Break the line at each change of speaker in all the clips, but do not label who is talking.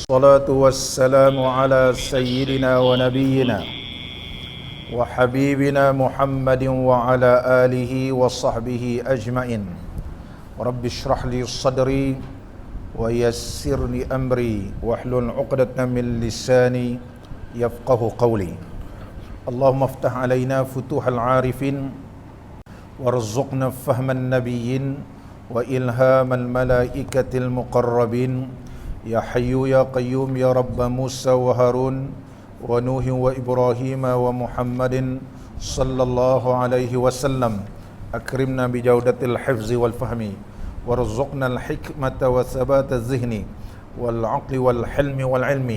والصلاة والسلام على سيدنا ونبينا وحبيبنا محمد وعلى آله وصحبه أجمعين. رب اشرح لي صدري ويسر لي أمري واحلل عقدة من لساني يفقه قولي. اللهم افتح علينا فتوح العارفين وارزقنا فهم النبيين وإلهام الملائكة المقربين. يا حي يا قيوم يا رب موسى وهارون ونوح وإبراهيم ومحمد صلى الله عليه وسلم. أكرمنا بجودة الحفظ والفهم وارزقنا الحكمة وثبات الذهن والعقل والحلم والعلم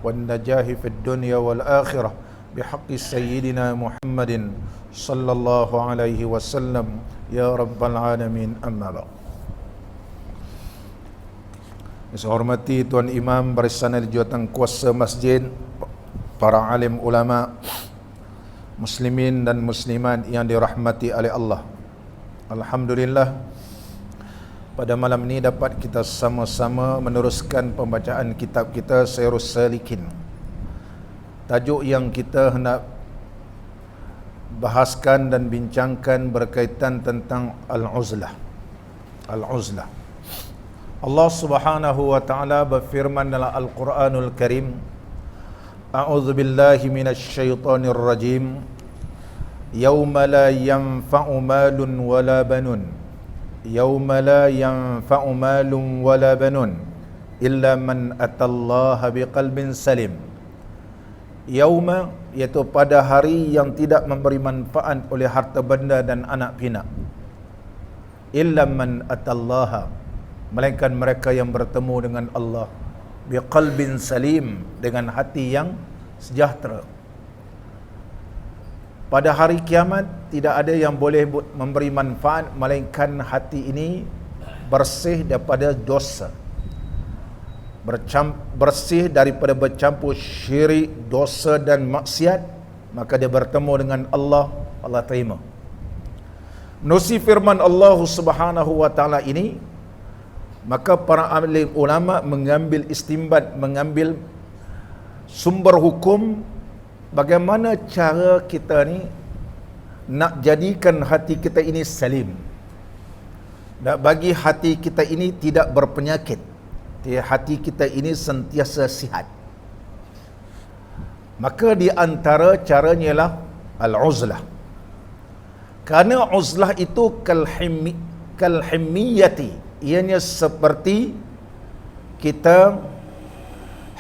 والنجاح في الدنيا والآخرة بحق سيدنا محمد صلى الله عليه وسلم يا رب العالمين. أما بعد. Saya hormati Tuan Imam, barisan jawatan kuasa masjid, para alim ulama, muslimin dan muslimat yang dirahmati oleh Allah. Alhamdulillah, pada malam ini dapat kita sama-sama meneruskan pembacaan kitab kita Syairus Salikin. Tajuk yang kita hendak bahaskan dan bincangkan berkaitan tentang Al-Uzlah. Al-Uzlah. Allah Subhanahu wa taala berfirman dalam Al-Quranul Karim, A'udzu billahi minasyaitonir rajim. Yauma la yanfa'u malun wala banun. Yauma la yanfa'u malun wala banun illa man atallaha biqalbin salim. Yauma, iaitu pada hari yang tidak memberi manfaat oleh harta benda dan anak pinak. Illa man atallaha, melainkan mereka yang bertemu dengan Allah biqalbin salim, dengan hati yang sejahtera. Pada hari kiamat tidak ada yang boleh memberi manfaat melainkan hati ini bersih daripada dosa, bersih daripada bercampur syirik, dosa dan maksiat. Maka dia bertemu dengan Allah, Allah terima. Menerusi firman Allah Subhanahu wa taala ini, maka para alim ulama mengambil istimbat, mengambil sumber hukum bagaimana cara kita ni nak jadikan hati kita ini salim, nak bagi hati kita ini tidak berpenyakit, hati kita ini sentiasa sihat. Maka di antara caranya ialah al-uzlah. Kerana uzlah itu kalhimmiyati, ianya seperti kita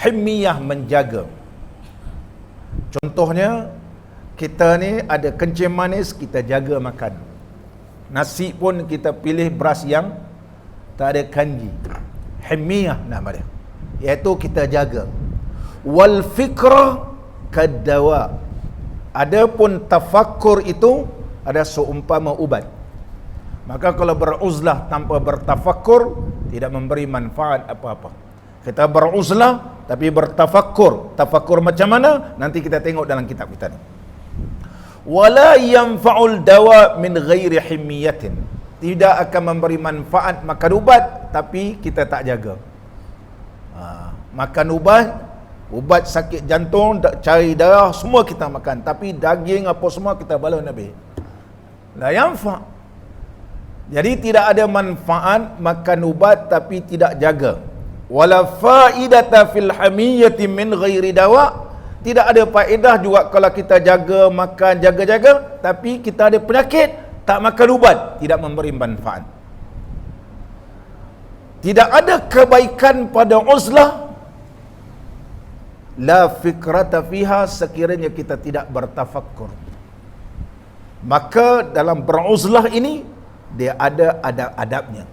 himmiyah, menjaga. Contohnya, kita ni ada kencing manis, kita jaga makan. Nasi pun kita pilih beras yang tak ada kanji. Himmiyah nama dia, iaitu kita jaga. Wal fikrah kaddawa. Adapun tafakkur itu ada seumpama ubat. Maka kalau beruzlah tanpa bertafakkur tidak memberi manfaat apa-apa. Kita beruzlah tapi bertafakkur. Tafakkur macam mana? Nanti kita tengok dalam kitab kita ni. Wala yanfa'ul dawa min ghairi himmiyatin. Tidak akan memberi manfaat makan ubat tapi kita tak jaga. Makan ubat sakit jantung, cari darah, semua kita makan, tapi daging apa semua kita balon habis. La yanfa'. Jadi tidak ada manfaat makan ubat tapi tidak jaga. Wala faidata fil hamiyati min ghairi dawa. Tidak ada faedah juga kalau kita jaga makan, jaga-jaga tapi kita ada penyakit, tak makan ubat, tidak memberi manfaat. Tidak ada kebaikan pada uzlah la fikrata fiha, sekiranya kita tidak bertafakkur. Maka dalam beruzlah ini dia ada adab-adabnya.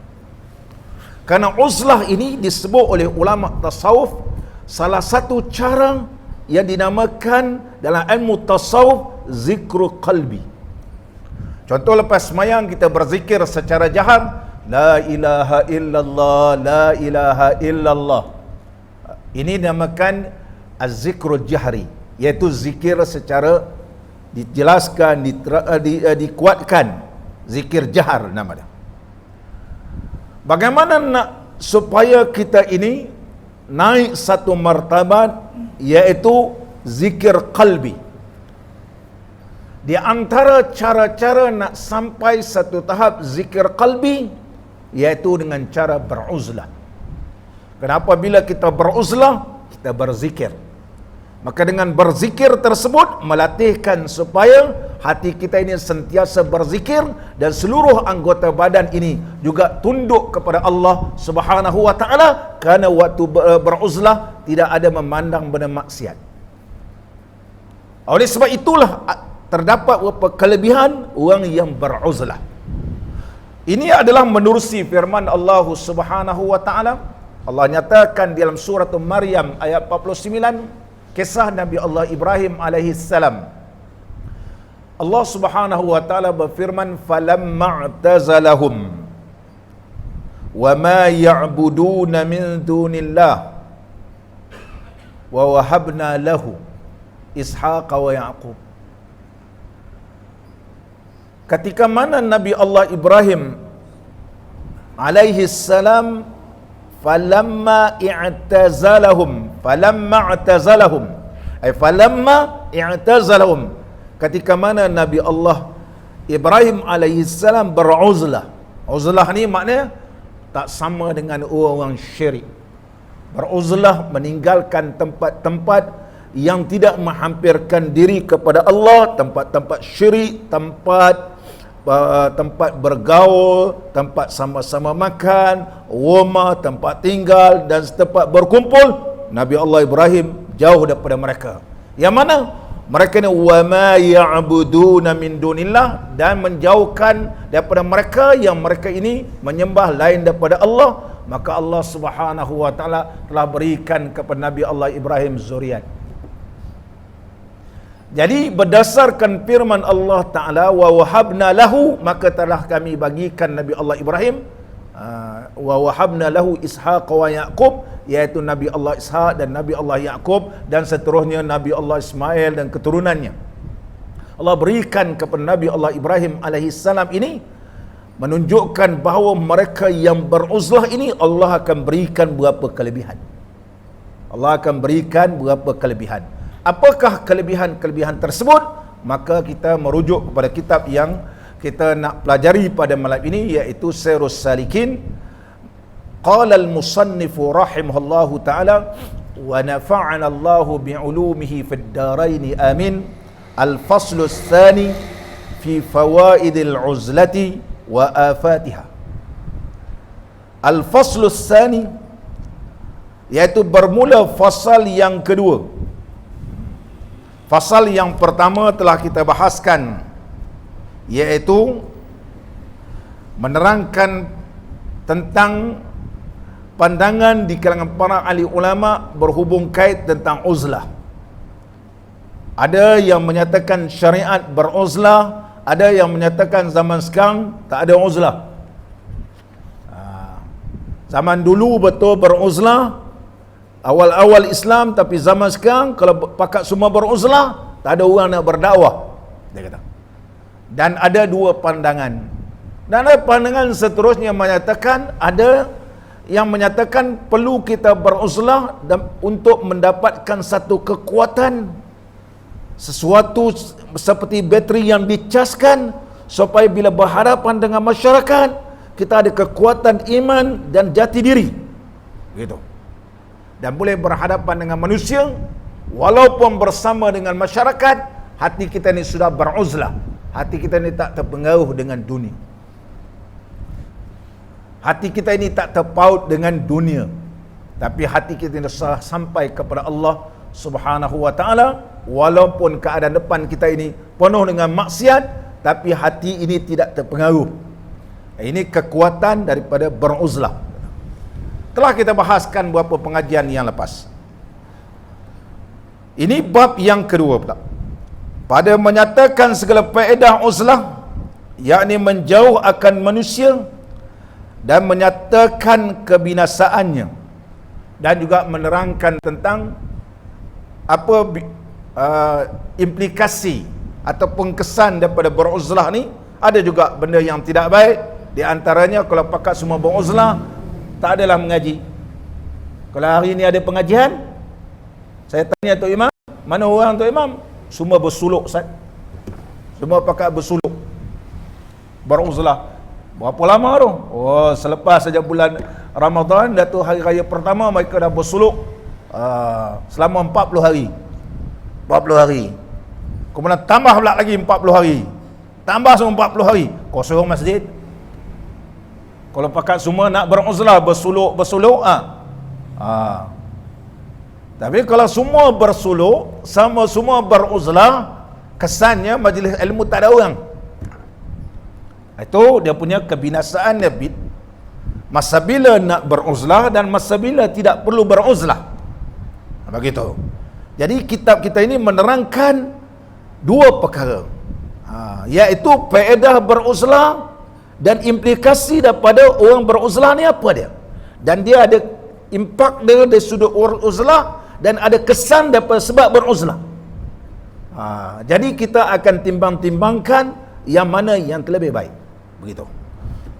Karena uzlah ini disebut oleh ulama tasawuf salah satu cara yang dinamakan dalam ilmu tasawuf zikru qalbi. Contoh, lepas semayang kita berzikir secara jahar, la ilaha illallah, la ilaha illallah. Ini dinamakan az-zikrul jahri, iaitu zikir secara dijelaskan, dikuatkan, zikir jahar nama dia. Bagaimana nak supaya kita ini naik satu martabat, iaitu zikir qalbi. Di antara cara-cara nak sampai satu tahap zikir qalbi, iaitu dengan cara beruzlah. Kenapa bila kita beruzlah, kita berzikir? Maka dengan berzikir tersebut melatihkan supaya hati kita ini sentiasa berzikir dan seluruh anggota badan ini juga tunduk kepada Allah Subhanahu wa taala, kerana waktu beruzlah tidak ada memandang benda maksiat. Oleh sebab itulah terdapat beberapa kelebihan orang yang beruzlah. Ini adalah menerusi firman Allah Subhanahu wa taala. Allah nyatakan dalam surah Maryam ayat 49, kisah Nabi Allah Ibrahim alaihi salam. Allah Subhanahu wa taala berfirman, "Falamma i'tazalahum wa ma ya'buduna min dunillah wa wahabna lahu Ishaqa wa Yaqub." Ketika mana Nabi Allah Ibrahim alaihi salam falamma i'tazalahum ketika mana Nabi Allah Ibrahim alaihi salam beruzlah. Uzlah ni maknanya tak sama dengan orang syirik. Beruzlah meninggalkan tempat-tempat yang tidak menghampirkan diri kepada Allah, tempat-tempat syirik, tempat bergaul, tempat sama-sama makan, rumah, tempat tinggal dan tempat berkumpul. Nabi Allah Ibrahim jauh daripada mereka. Yang mana? Mereka ni wama ya'buduna min dunillah, dan menjauhkan daripada mereka yang mereka ini menyembah lain daripada Allah. Maka Allah Subhanahu wa taala telah berikan kepada Nabi Allah Ibrahim zuriat. Jadi berdasarkan firman Allah Ta'ala, wa wahabna lahu, maka telah kami bagikan Nabi Allah Ibrahim, wa wahabna lahu Ishaq wa Yaqub, iaitu Nabi Allah Ishaq dan Nabi Allah Yaqub, dan seterusnya Nabi Allah Ismail dan keturunannya. Allah berikan kepada Nabi Allah Ibrahim alaihissalam ini, menunjukkan bahawa mereka yang beruzlah ini Allah akan berikan beberapa kelebihan. Allah akan berikan beberapa kelebihan. Apakah kelebihan-kelebihan tersebut? Maka kita merujuk kepada kitab yang kita nak pelajari pada malam ini, iaitu Sirus Salikin. Qala al-musannifu rahimahullahu ta'ala wa nafa'ana Allahu bi'ulumihi fid daraini amin. Al-faslu tsani fi fawaidil uzlati wa afatiha. Al-faslu tsani, iaitu bermula fasal yang kedua. Fasal yang pertama telah kita bahaskan, iaitu menerangkan tentang pandangan di kalangan para ahli ulama berhubung kait tentang uzlah. Ada yang menyatakan syariat beruzlah, ada yang menyatakan zaman sekarang tak ada uzlah. Zaman dulu betul beruzlah, awal-awal Islam, tapi zaman sekarang kalau pakat semua beruzlah, tak ada orang nak berdakwah, dia kata. Dan ada dua pandangan. Dan ada pandangan seterusnya menyatakan, ada yang menyatakan perlu kita beruzlah untuk mendapatkan satu kekuatan, sesuatu seperti bateri yang dicaskan, supaya bila berhadapan dengan masyarakat, kita ada kekuatan iman dan jati diri, gitu. Dan boleh berhadapan dengan manusia, walaupun bersama dengan masyarakat, hati kita ni sudah beruzlah. Hati kita ni tak terpengaruh dengan dunia. Hati kita ini tak terpaut dengan dunia, tapi hati kita ini sudah sampai kepada Allah Subhanahu wa ta'ala. Walaupun keadaan depan kita ini penuh dengan maksiat, tapi hati ini tidak terpengaruh. Ini kekuatan daripada beruzlah. Telah kita bahaskan beberapa pengajian yang lepas. Ini bab yang kedua pula, pada menyatakan segala faedah uzlah, yakni menjauh akan manusia dan menyatakan kebinasaannya, dan juga menerangkan tentang apa implikasi ataupun kesan daripada beruzlah ni. Ada juga benda yang tidak baik. Di antaranya, kalau pakat semua beruzlah, tak adalah mengaji. Kalau hari ni ada pengajian, saya tanya Tok Imam, mana orang Tok Imam? Semua bersuluk, Ustaz. Semua pakai bersuluk. Beruzlah. Berapa lama tu? Oh, selepas saja bulan Ramadan, dah tu hari raya pertama mereka dah bersuluk selama 40 hari. 40 hari. Kemudian tambah pula lagi 40 hari. Tambah semua 40 hari. Kosong masjid. Kalau pakat semua nak beruzlah, bersuluk. Tapi kalau semua bersuluk, sama semua beruzlah, kesannya majlis ilmu tak ada orang. Itu dia punya kebinasaan dia. Masa bila nak beruzlah dan masa bila tidak perlu beruzlah. Begitu. Jadi kitab kita ini menerangkan dua perkara. Iaitu faedah beruzlah dan implikasi daripada orang beruzlah ni apa dia. Dan dia ada impak dia dari sudut uzlah dan ada kesan daripada sebab beruzlah. Jadi kita akan timbang-timbangkan yang mana yang terlebih baik. Begitu.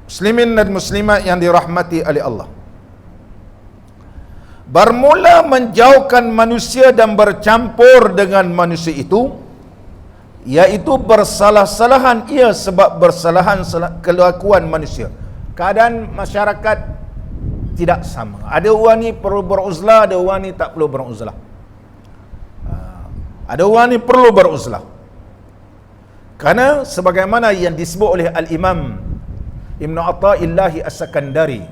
Muslimin dan muslimat yang dirahmati oleh Allah. Bermula menjauhkan manusia dan bercampur dengan manusia itu, iaitu bersalah-salahan ia sebab bersalahan kelakuan manusia. Keadaan masyarakat tidak sama. Ada orang ni perlu beruzlah, ada orang ni tak perlu beruzlah. Ada orang ni perlu beruzlah. Kerana sebagaimana yang disebut oleh Al-Imam Ibn Atta'illah As-Sakandari,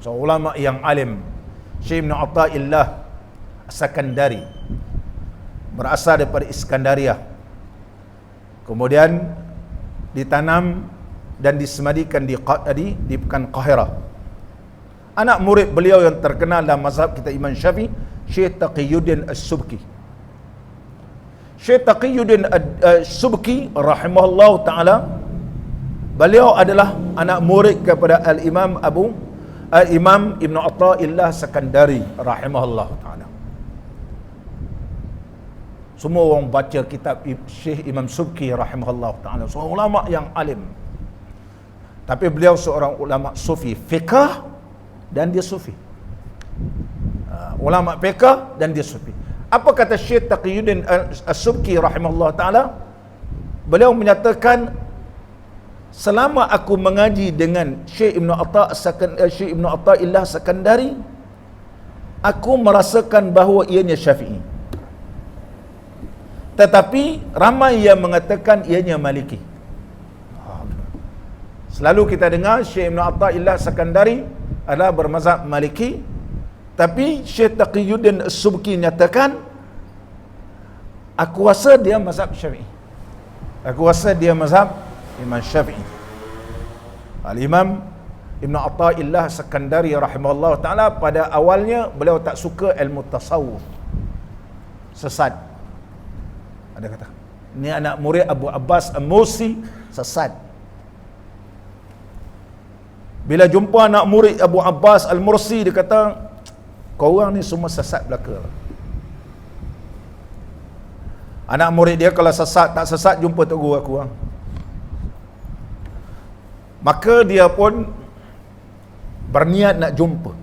seorang ulama yang alim, Syekh Ibn Atta'illah As-Sakandari, berasal daripada Iskandaria, kemudian ditanam dan disemadikan di pekan Qahirah. Anak murid beliau yang terkenal dalam mazhab kita Imam Syafi'i, Syekh Taqiyuddin As-Subki. Syekh Taqiyuddin As-Subki rahimahullah ta'ala, beliau adalah anak murid kepada Al-Imam Ibn Atta'illah Sakandari rahimahullah ta'ala. Semua orang baca kitab Syekh Imam Subki rahimahullah ta'ala, seorang ulama yang alim. Tapi beliau seorang ulama sufi, fiqh dan dia sufi. Ulama fiqh dan dia sufi. Apa kata Syekh Taqiyuddin As-Subki rahimahullah ta'ala? Beliau menyatakan, selama aku mengaji dengan Syekh Ibn Atta'illah Sakandari, aku merasakan bahawa ianya Syafi'i. Tetapi ramai yang mengatakan ianya Maliki. Selalu kita dengar Syekh Ibn Atta'illah Sakandari adalah bermazhab Maliki, tapi Syekh Taqiyuddin As-Subki nyatakan, aku rasa dia mazhab Syafi'i. Aku rasa dia mazhab Imam Syafi'i. Al-Imam Ibn Atta'illah Sakandari rahimahullah ta'ala, pada awalnya beliau tak suka ilmu tasawuf, sesat. Ada kata, ni anak murid Abu Abbas Al-Mursi, sesat. Bila jumpa anak murid Abu Abbas Al-Mursi, dia kata, kau orang ni semua sesat belaka. Anak murid dia kalau sesat tak sesat, jumpa tok guru aku. Maka dia pun berniat nak jumpa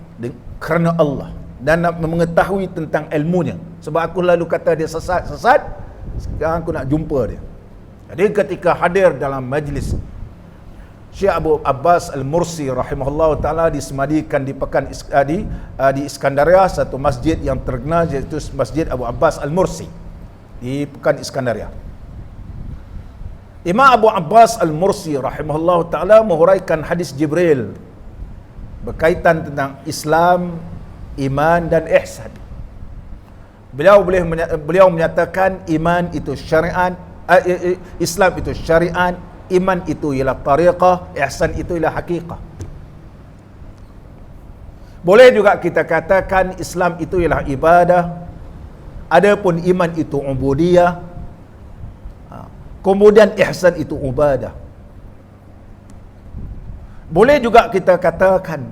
kerana Allah dan nak mengetahui tentang ilmunya. Sebab aku lalu kata dia sesat, sekarang aku nak jumpa dia. Jadi ketika hadir dalam majlis Syekh Abu Abbas Al-Mursi rahimahullah ta'ala, disemadikan di pekan di Iskandaria, satu masjid yang terkenal, iaitu Masjid Abu Abbas Al-Mursi di pekan Iskandaria. Imam Abu Abbas Al-Mursi rahimahullah ta'ala menghuraikan hadis Jibril berkaitan tentang Islam, iman dan ihsan. Beliau menyatakan iman itu syariat, Islam itu syariat, iman itu ialah tariqah, ihsan itu ialah haqiqah. Boleh juga kita katakan Islam itu ialah ibadah, adapun iman itu ubudiyah, kemudian ihsan itu ibadah. Boleh juga kita katakan,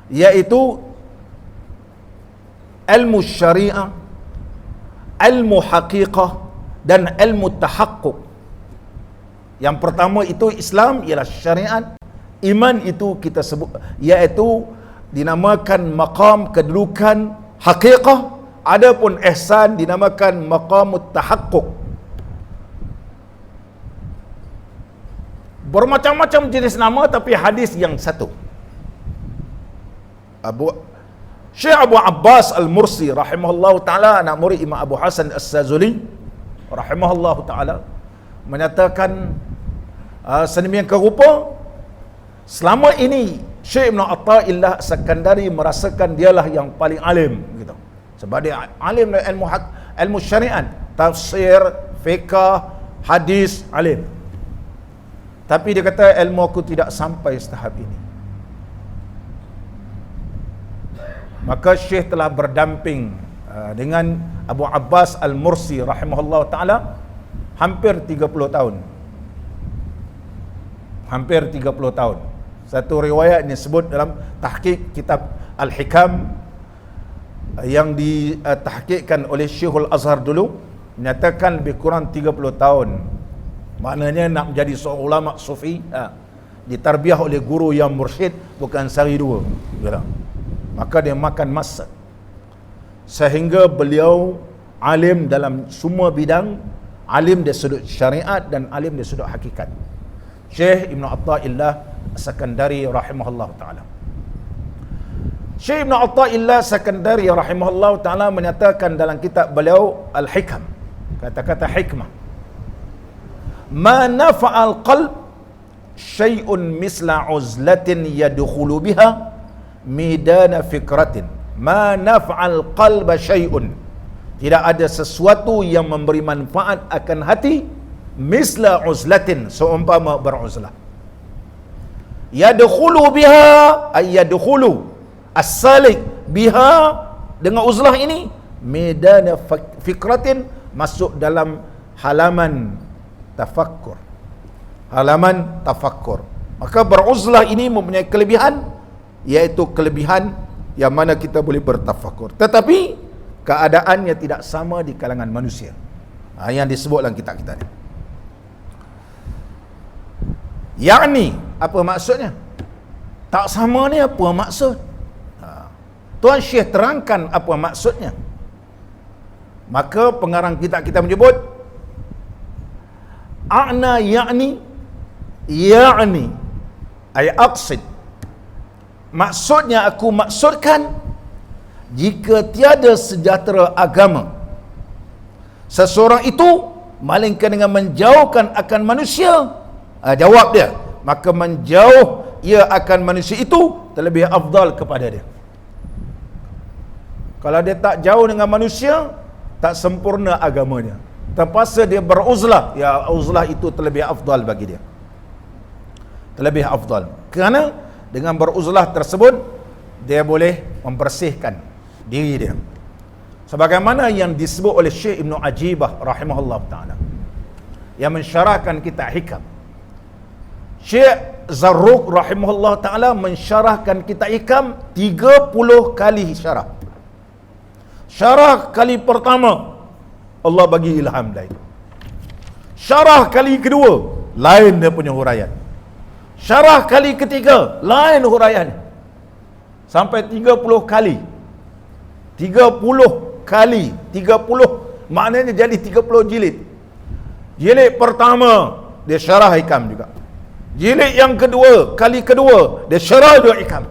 iaitu ilmu syariah, ilmu haqiqah dan ilmu tahaqquq. Yang pertama itu Islam ialah syariat, iman itu kita sebut iaitu dinamakan maqam kedudukan haqiqah, adapun ihsan dinamakan maqamut tahaqquq. Bermacam-macam jenis nama tapi hadis yang satu. Syekh Abu Abbas Al-Mursi rahimahullah ta'ala, anak murid Imam Abu Hasan As-Sazuli rahimahullah ta'ala, menyatakan sedemikian rupa, selama ini Syekh Ibn Atha'illah As-Sakandari merasakan dialah yang paling alim gitu. Sebab dia alim dalam ilmu syariat, tafsir, fiqh, hadis, alim. Tapi dia kata ilmu aku tidak sampai setahap ini. Maka Syekh telah berdamping dengan Abu Abbas Al-Mursi rahimahullah ta'ala hampir 30 tahun. Hampir 30 tahun. Satu riwayat ini sebut dalam tahqiq kitab Al-Hikam yang ditahqiqkan oleh Syekhul Azhar dulu, menyatakan lebih kurang 30 tahun. Maknanya nak menjadi seorang ulama sufi, ditarbiah oleh guru yang mursyid, bukan sehari dua. Maka dia makan masa. Sehingga beliau alim dalam semua bidang, alim dari sudut syariat dan alim dari sudut hakikat. Syekh Ibn Atha'illah Sakandari rahimahullah ta'ala. Syekh Ibn Atha'illah Sakandari rahimahullah ta'ala menyatakan dalam kitab beliau Al-Hikam, kata-kata hikmah, ma nafa'al qalb syai'un misla uzlatin yadkhulu biha midana fikratin. Ma nafa'al qalba syai'un, tidak ada sesuatu yang memberi manfaat akan hati misla uzlatin, seumpama beruzlah. Yadkhulu biha ay yadkhulu as-salik biha, dengan uzlah ini, midana fikratin, masuk dalam halaman tafakkur. Halaman tafakkur. Maka beruzlah ini mempunyai kelebihan, iaitu kelebihan yang mana kita boleh bertafakur. Tetapi keadaannya tidak sama di kalangan manusia. Yang disebut dalam kitab kita ni. Yakni, apa maksudnya? Tak sama ni apa maksud? Tuan Syekh terangkan apa maksudnya. Maka pengarang kitab kita menyebut a'na ya'ni ay aqsid, maksudnya aku maksudkan, jika tiada sejahtera agama seseorang itu malingkan dengan menjauhkan akan manusia, jawab dia, maka menjauh ia akan manusia itu terlebih afdal kepada dia. Kalau dia tak jauh dengan manusia, tak sempurna agamanya, terpaksa dia beruzlah, ya uzlah itu terlebih afdal bagi dia, terlebih afdal. Kerana dengan beruzlah tersebut dia boleh membersihkan diri dia, sebagaimana yang disebut oleh Syekh Ibn Ajibah rahimahullah ta'ala yang mensyarahkan kitab Hikam. Syekh Zarruq rahimahullah ta'ala mensyarahkan kitab Hikam 30 kali syarah. Syarah kali pertama Allah bagi ilham lain, syarah kali kedua lain dia punya huraian, syarah kali ketiga lain huraian, sampai 30 kali. 30 kali, 30 maknanya jadi 30 jilid. Jilid pertama dia syarah Hikam juga, jilid yang kedua, kali kedua dia syarah juga Hikam,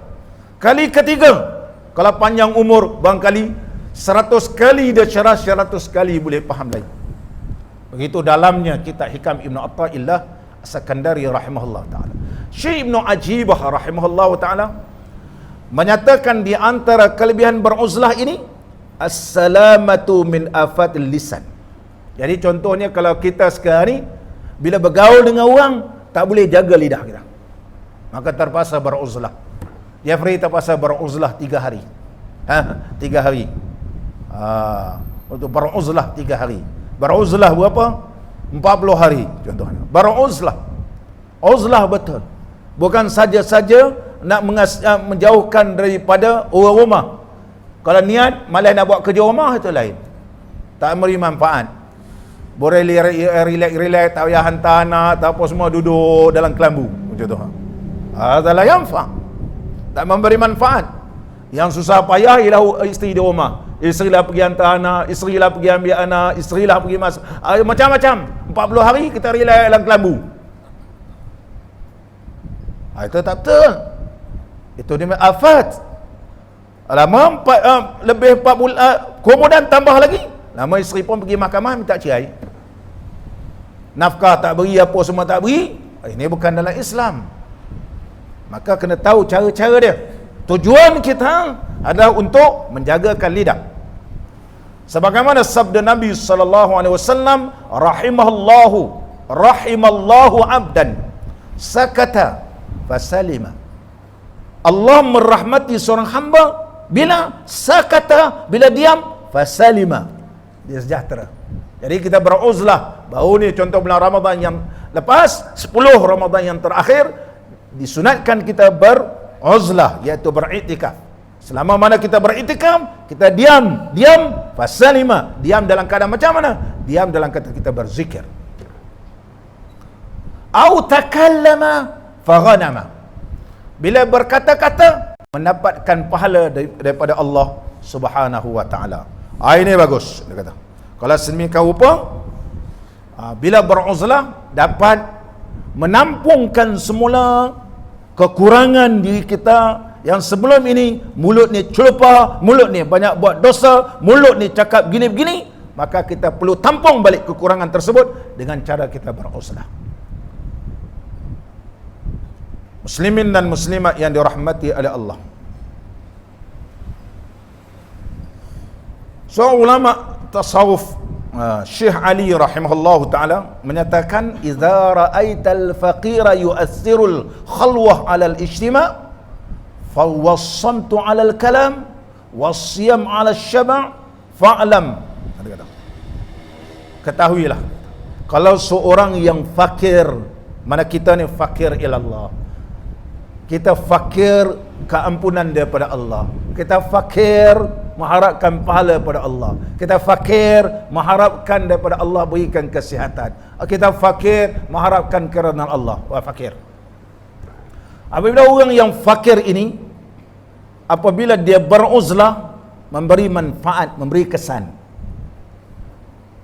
kali ketiga kalau panjang umur barangkali 100 kali dia syarah, 100 kali boleh faham lain. Begitu dalamnya kitab Hikam Ibn Atha'illah As-Sakandari rahimahullah ta'ala. Syekh Ibn Ajibah rahimahullah ta'ala menyatakan di antara kelebihan beruzlah ini, as-salamatu min afatil lisan. Jadi contohnya kalau kita sekarang ni bila bergaul dengan orang tak boleh jaga lidah kita, maka terpaksa beruzlah. Jeffrey terpaksa beruzlah 3 hari. 3 hari. Untuk beruzlah 3 hari. Beruzlah berapa? 40 hari contohnya. Beruzlah. Uzlah betul. Bukan saja-saja nak menjauhkan daripada orang rumah. Kalau niat malah nak buat kerja rumah itu lain, tak memberi manfaat. Boleh relax, tak payah hantar anak, tak apa, semua duduk dalam kelambu macam tu. Adalah yang tak memberi manfaat. Yang susah payah ialah isteri di rumah. Isteri lah pergi hantar anak, isteri lah pergi ambil anak, isteri lah pergi masuk. Macam-macam. 40 hari kita relay dalam kelambu. Itu tak betul. Itu dia afat. Lama lebih 4 bulan, kemudian tambah lagi. Lama isteri pun pergi mahkamah minta cerai. Nafkah tak beri, apa semua tak beri. Ini bukan dalam Islam. Maka kena tahu cara-cara dia. Tujuan kita adalah untuk menjagakan lidah. Sebagaimana sabda Nabi sallallahu alaihi wasallam, rahimallahu abdan sakata fasalima. Allah merahmati seorang hamba bila sakata, bila diam, fasalima, dia sejahtera. Jadi kita beruzlah. Baru ni contoh bulan Ramadan yang lepas, 10 Ramadan yang terakhir, disunatkan kita beruzlah, iaitu beriktikaf. Selama mana kita beriktikaf, kita diam, fasalima, diam dalam keadaan macam mana? Diam dalam kata kita berzikir. Au takallama faghanama. Bila berkata-kata, mendapatkan pahala daripada Allah Subhanahu wa taala. Ini bagus dia kata. Kalau sedemikian rupa, bila beruzlah dapat menampungkan semula kekurangan diri kita yang sebelum ini. Mulut ni celupah, mulut ni banyak buat dosa, mulut ni cakap gini-begini, maka kita perlu tampung balik kekurangan tersebut dengan cara kita beruzlah. Muslimin dan muslimat yang dirahmati oleh Allah. Seorang ulama tasawuf, Syekh Ali rahimahullahu taala menyatakan, idza ra'aital faqira yu'athirul khalwah 'alal ijtima' fa wassamtu 'alal kalam wasyam 'alal syaba' fa'lam. Ketahuilah, kalau seorang yang fakir, mana kita ni fakir ilallah, kita fakir keampunan daripada Allah, kita fakir mengharapkan pahala daripada Allah, kita fakir mengharapkan daripada Allah berikan kesihatan, kita fakir mengharapkan kerana Allah. Wah, fakir. Apabila orang yang fakir ini, apabila dia beruzlah, memberi manfaat, memberi kesan,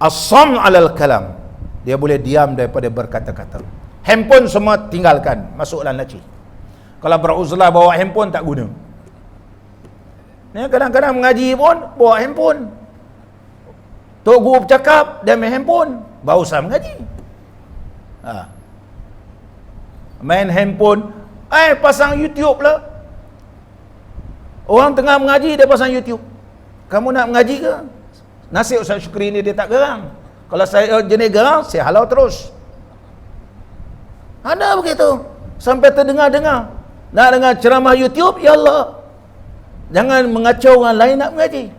as-sam 'alal kalam, dia boleh diam daripada berkata-kata. Handphone semua tinggalkan, masuk dalam laci. Kalau beruzlah bawa handphone tak guna. Ni kadang-kadang mengaji pun bawa handphone. Tok guru bercakap dia main handphone, baru sah mengaji. Main handphone, pasang YouTube lah. Orang tengah mengaji dia pasang YouTube. Kamu nak mengaji ke? Nasib Ustaz Syukri ni dia tak gerang. Kalau saya jenis gerang, saya halau terus. Ada begitu. Sampai terdengar-dengar. Nak dengar ceramah YouTube, ya Allah, jangan mengacau orang lain nak mengaji.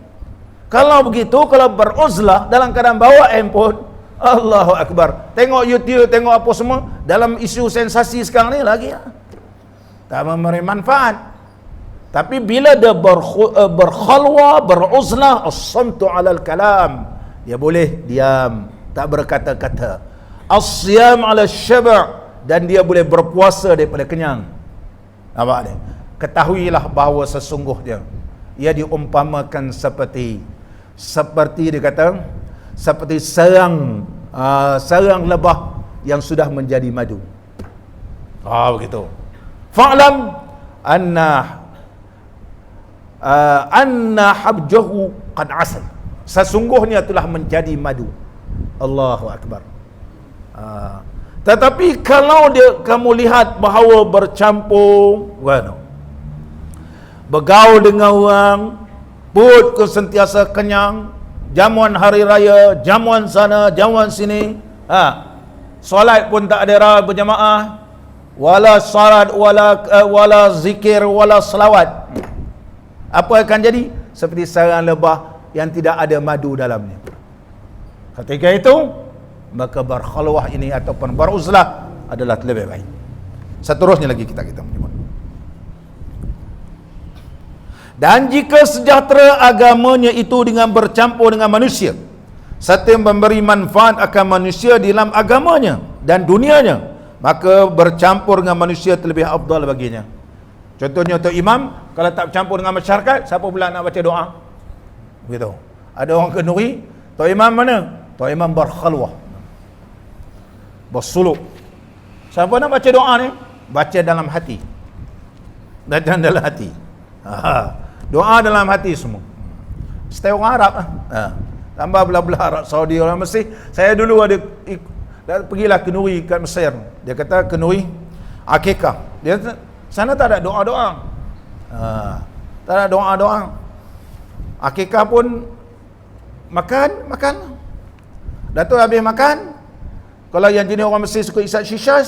Kalau begitu, kalau beruzlah dalam keadaan bawa handphone, Allahu Akbar, tengok YouTube, tengok apa semua, dalam isu sensasi sekarang ni lagi tak memberi manfaat. Tapi bila dia berkhalwa, beruzlah, as-samtu 'alal kalam, dia boleh diam, tak berkata-kata. As-siyam 'alal syaba', dan dia boleh berpuasa daripada kenyang. Nampak dia? Ketahuilah bahawa sesungguhnya ia diumpamakan seperti dia kata, seperti sarang lebah yang sudah menjadi madu. Begitu. Fa'lam anna habjahu qad asal. Sesungguhnya telah menjadi madu. Allahu Akbar. Tetapi kalau kamu lihat bahawa bercampur, bergaul dengan orang, perut ke sentiasa kenyang, jamuan hari raya, jamuan sana, jamuan sini, solat pun tak ada berjamaah, wala salat, wala zikir, wala selawat, apa akan jadi? Seperti sarang lebah yang tidak ada madu dalamnya. Ketika itu, maka berkhalwah ini ataupun beruzlah adalah lebih baik. Seterusnya lagi kita menyebut. Dan jika sejahtera agamanya itu dengan bercampur dengan manusia, serta memberi manfaat akan manusia di dalam agamanya dan dunianya, maka bercampur dengan manusia terlebih afdal baginya. Contohnya untuk imam, Kalau tak bercampur dengan masyarakat, siapa pula nak baca doa? Begitu. Ada orang Kenduri, Tok Imam mana? Tok Imam berkhalwah, bersuluk. Siapa nak baca doa ni? Baca dalam hati. Baca dalam hati. Doa dalam hati semua. Setiap orang Arab tambah belah-belah Arab Saudi, orang Mesir. Saya dulu ada pergilah Kenduri kat Mesir. Dia kata Kenduri akikah. Dia sana tak ada doa-doa. Tak ada doa-doa. Akikah pun makan. Datuk habis makan, kalau yang jenis orang Mesir suka isap shisha,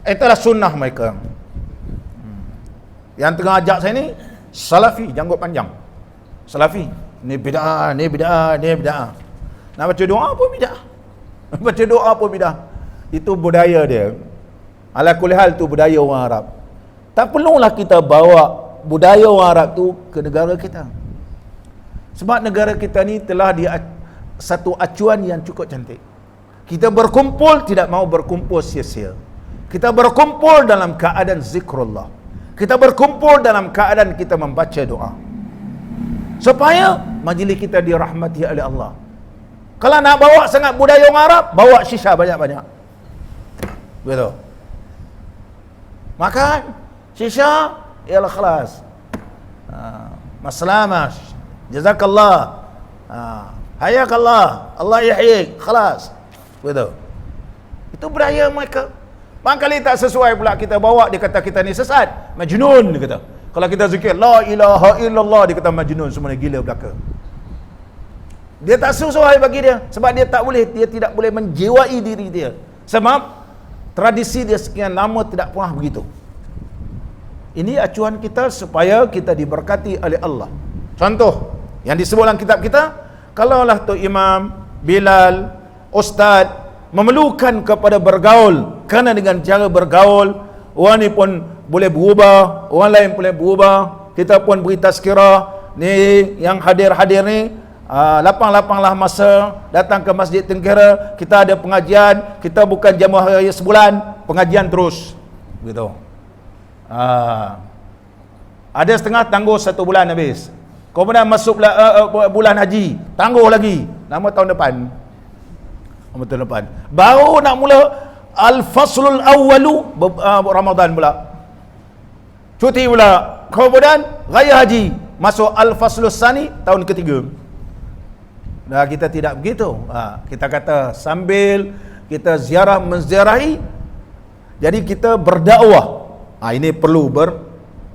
itulah sunnah mereka. Yang tengah ajak saya ni Salafi, janggut panjang. Salafi, ni bid'ah. Nak baca doa pun bid'ah. Baca doa pun bid'ah. Itu budaya dia. Ala kulli hal tu budaya orang Arab. Tak perlulah kita bawa budaya orang Arab tu ke negara kita. Sebab negara kita ni telah satu acuan yang cukup cantik. Kita berkumpul, tidak mahu berkumpul sia-sia. Kita berkumpul dalam keadaan zikrullah. Kita berkumpul dalam keadaan kita membaca doa. Supaya majlis kita dirahmati oleh Allah. Kalau nak bawa sangat budaya orang Arab, bawa shisha banyak-banyak. Begitu. Makan shisha, ialah khalas. Masalamah. Jazakallah. Hayakallah. Allah yahyik. Khalas. Begitu. Itu budaya mereka. Barangkali tak sesuai pula kita bawa, dia kata kita ni sesat, majnun, dia kata. Kalau kita zikir la ilaha illallah, dia kata majnun, semua gila belaka. Dia tak sesuai bagi dia, sebab dia tidak boleh menjiwai diri dia. Sebab tradisi dia sekian lama tidak pernah begitu. Ini acuan kita supaya kita diberkati oleh Allah. Contoh yang disebut dalam kitab kita, kalaulah Tok Imam, Bilal, Ustaz memerlukan kepada bergaul, kerana dengan cara bergaul orang ni pun boleh berubah, orang lain boleh berubah, kita pun beri tazkirah ni, yang hadir-hadir ni lapang-lapanglah masa datang ke Masjid Tengkera, kita ada pengajian, kita bukan jamuah raya sebulan, pengajian terus begitu. Ada setengah tangguh 1 bulan habis, kemudian masuk bulan haji, tangguh lagi, nama tahun depan. Baru nak mula al-faslul awwalu Ramadan pula, cuti pula, kemudian raya haji, masuk al-faslus sani tahun ketiga. Nah, kita tidak begitu. Kita kata sambil kita menziarahi, jadi kita berdakwah. Ini perlu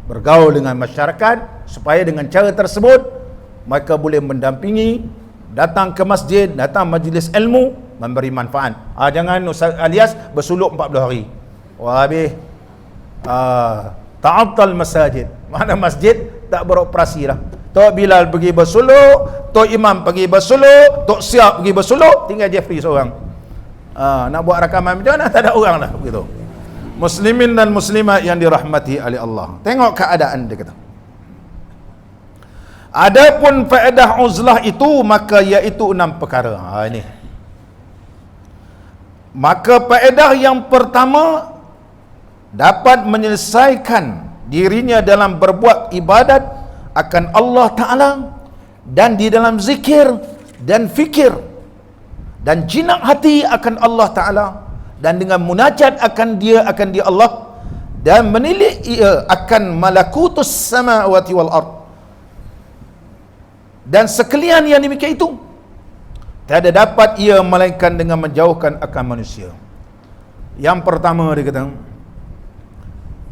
bergaul dengan masyarakat, supaya dengan cara tersebut mereka boleh mendampingi, datang ke masjid, datang majlis ilmu, memberi manfaat. Jangan Ustaz alias bersuluk 40 hari. Wah, habis ta'attal masajid. Mana masjid tak beroperasi dah. Tok Bilal pergi bersuluk, Tok Imam pergi bersuluk, Tok Siap pergi bersuluk, tinggal Jeffrey seorang. Nak buat rakaman macam mana? Tak ada orang dah begitu. Muslimin dan muslimat yang dirahmati oleh Allah, tengok keadaan dia kata. Adapun faedah uzlah itu, maka iaitu 6 perkara. Ini. Maka faedah yang pertama, dapat menyelesaikan dirinya dalam berbuat ibadat akan Allah Ta'ala, dan di dalam zikir dan fikir dan jinak hati akan Allah Ta'ala, dan dengan munajat akan dia Allah, dan menilik ia akan malakutus samawati wal ard, dan sekalian yang demikian itu tiada dapat ia melainkan dengan menjauhkan akan manusia. Yang pertama dia kata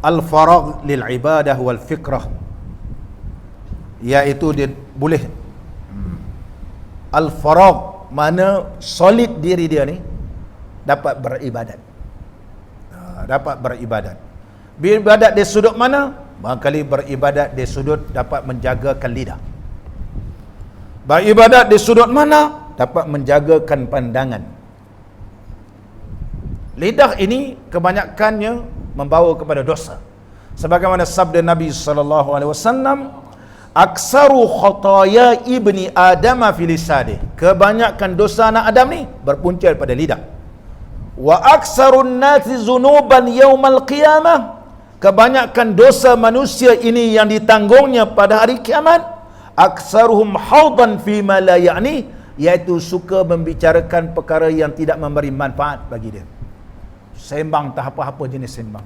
al-faragh lil ibadah wal fikrah, iaitu dia boleh al-faragh, mana solid diri dia ni dapat beribadat. Dapat beribadat. Beribadat di sudut mana? Barangkali beribadat di sudut dapat menjagakan lidah. Beribadat di sudut mana? Dapat menjagakan pandangan. Lidah ini kebanyakannya membawa kepada dosa. Sebagaimana sabda Nabi SAW, aksaru khataya ibni Adam fi lisadih, kebanyakan dosa anak Adam ni berpunca pada lidah. Wa aksarun nasi zunuban yaumal qiyamah, kebanyakan dosa manusia ini yang ditanggungnya pada hari kiamat, aksaruhum haudan fi ma la ya'ni, iaitu suka membicarakan perkara yang tidak memberi manfaat bagi dia. Sembang tak apa-apa jenis sembang,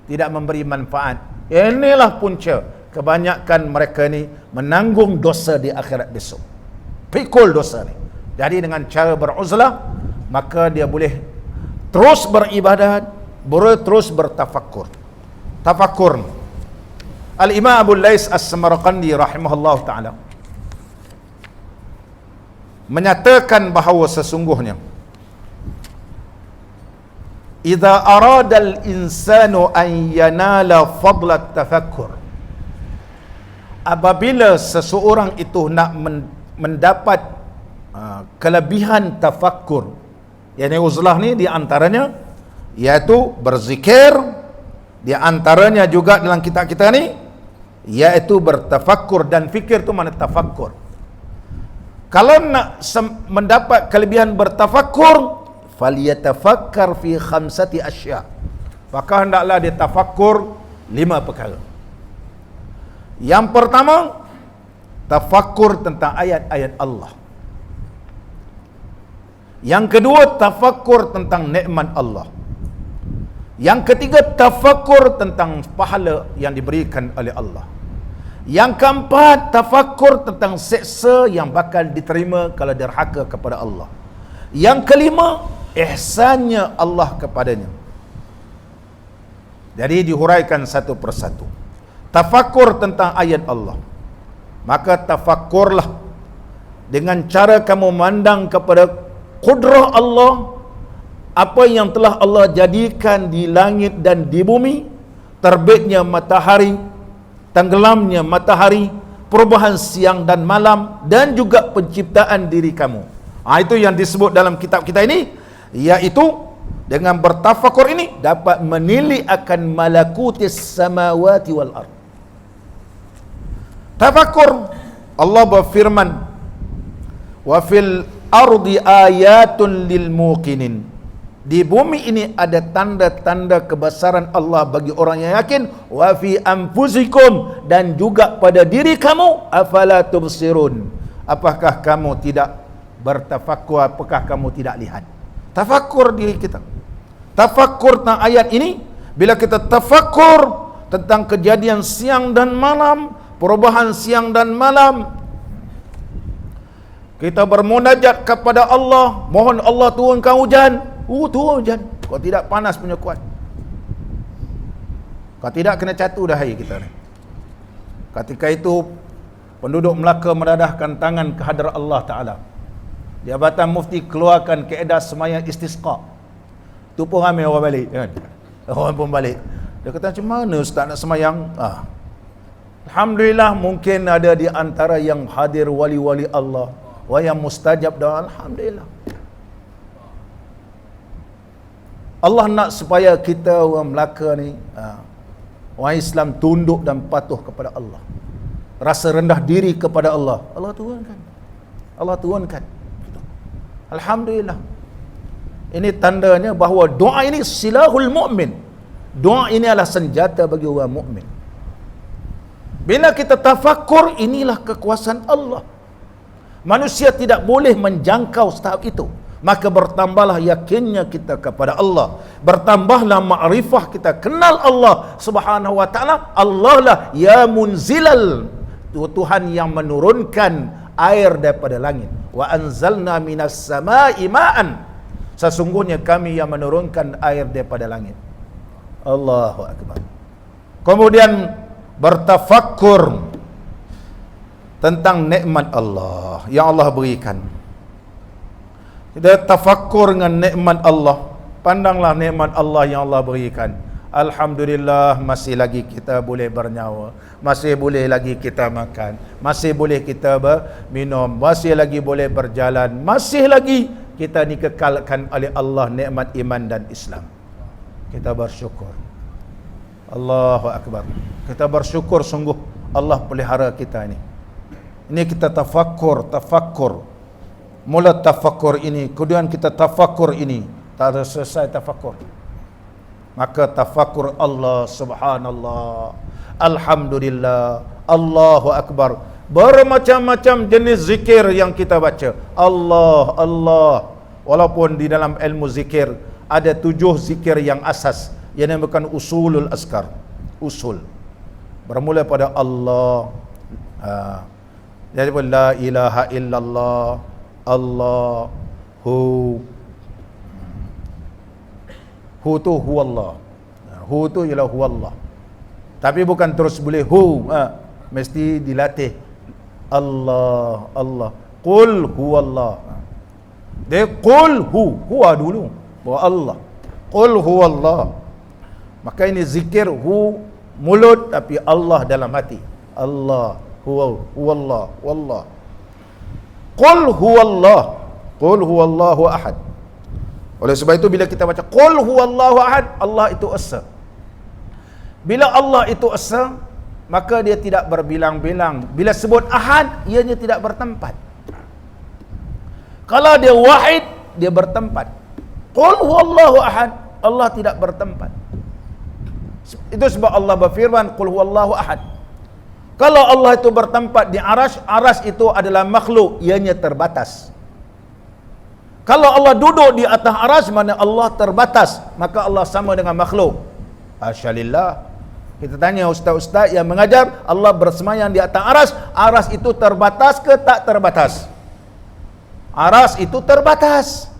tidak memberi manfaat. Inilah punca kebanyakan mereka ni menanggung dosa di akhirat besok. Pikul dosa ni. Jadi dengan cara beruzlah, maka dia boleh terus beribadat, boleh terus bertafakkur. Tafakkur. Al-Imam Abu Lais As-Samarqandi rahimahullah ta'ala menyatakan bahawa sesungguhnya idza arada al-insanu an yanala fadla tafakkur, apabila seseorang itu nak mendapat kelebihan tafakkur, yakni uzlah ni di antaranya iaitu berzikir, di antaranya juga dalam kitab kita ni iaitu bertafakkur, dan fikir tu mana tafakkur. Kalau nak mendapat kelebihan bertafakkur, falyatafakkar fi khamsati asya', maka hendaklah dia tafakkur 5 perkara. Yang pertama, tafakkur tentang ayat-ayat Allah. Yang kedua, tafakkur tentang nikmat Allah. Yang ketiga, tafakkur tentang pahala yang diberikan oleh Allah. Yang keempat, tafakkur tentang seksa yang bakal diterima kalau derhaka kepada Allah. Yang kelima, ihsannya Allah kepadanya. Jadi dihuraikan satu persatu. Tafakkur tentang ayat Allah, maka tafakkurlah dengan cara kamu memandang kepada kudrah Allah, apa yang telah Allah jadikan di langit dan di bumi, terbitnya matahari, tenggelamnya matahari, perubahan siang dan malam, dan juga penciptaan diri kamu. Itu yang disebut dalam kitab kita ini, iaitu dengan bertafakur ini dapat menilik akan malakutis samawati wal ard. Tafakur, Allah berfirman, wa fil ardi ayatun lil muqinin, di bumi ini ada tanda-tanda kebesaran Allah bagi orang yang yakin, wa fi anfusikum, dan juga pada diri kamu, afala tubsirun, apakah kamu tidak bertafakkur, apakah kamu tidak lihat? Tafakkur diri kita, tafakkur tentang ayat ini. Bila kita tafakkur tentang kejadian siang dan malam, perubahan siang dan malam, kita bermunajat kepada Allah, mohon Allah turunkan hujan. Turun hujan. Kalau tidak panas punya kuat. Kalau tidak kena catu dah air kita ni. Ketika itu penduduk Melaka mendadahkan tangan ke hadrat Allah Ta'ala. Jabatan Mufti keluarkan kaedah sembahyang istisqa. Tu pun ramai orang balik kan? Orang pun balik. Dia kata, macam mana Ustaz nak sembahyang? Alhamdulillah, mungkin ada di antara yang hadir wali-wali Allah, wa yang mustajab doa. Alhamdulillah. Allah nak supaya kita orang Melaka ni, orang Islam tunduk dan patuh kepada Allah, rasa rendah diri kepada Allah. Allah turunkan. Allah turunkan. Alhamdulillah. Ini tandanya bahawa doa ini silahul mu'min. Doa ini adalah senjata bagi orang mukmin. Bila kita tafakkur, inilah kekuasaan Allah. Manusia tidak boleh menjangkau tahap itu. Maka bertambahlah yakinnya kita kepada Allah, bertambahlah ma'rifah kita, kenal Allah Subhanahu wa ta'ala. Allah lah ya munzilal, Tuhan yang menurunkan air daripada langit. Wa anzalna minas sama'i ma'an, sesungguhnya kami yang menurunkan air daripada langit. Allahu akbar. Kemudian bertafakkur tentang nikmat Allah yang Allah berikan. Kita tafakkur dengan nikmat Allah. Pandanglah nikmat Allah yang Allah berikan. Alhamdulillah, masih lagi kita boleh bernyawa, masih boleh lagi kita makan, masih boleh kita minum, masih lagi boleh berjalan, masih lagi kita dikekalkan oleh Allah nikmat iman dan Islam. Kita bersyukur. Allahu akbar. Kita bersyukur sungguh Allah pelihara kita ini. Ini kita tafakkur. Mula tafakkur ini, kemudian kita tafakkur ini, tak ada selesai tafakkur. Maka tafakkur Allah, subhanallah, alhamdulillah, Allahu akbar. Bermacam-macam jenis zikir yang kita baca. Allah, Allah. Walaupun di dalam ilmu zikir ada 7 zikir yang asas, yang dinamakan usulul azkar. Usul. Bermula pada Allah. Jadi la ilaha illallah, Allahu. Hu tu huwallah. Hu tu ialah huwallah. Tapi bukan terus boleh hu, mesti dilatih. Allah, Allah. Qul huwallah. Dia qul huwa dulu, bahawa Allah. Qul huwallah. Maka ini zikir hu mulut tapi Allah dalam hati. Allah, huwallah, wallah. Qul huwallah. Qul huwallahu ahad. Oleh sebab itu bila kita baca qul huwallahu ahad, Allah itu esa. Bila Allah itu esa, maka dia tidak berbilang-bilang. Bila sebut ahad, ianya tidak bertempat. Kalau dia wahid, dia bertempat. Qul huwallahu ahad, Allah tidak bertempat. Itu sebab Allah berfirman qul huwallahu ahad. Kalau Allah itu bertempat di arasy, arasy itu adalah makhluk, ianya terbatas. Kalau Allah duduk di atas arasy, mana Allah terbatas, maka Allah sama dengan makhluk. Asyalillah. Kita tanya ustaz-ustaz yang mengajar, Allah bersemayam di atas arasy, arasy itu terbatas ke tak terbatas? Arasy itu terbatas.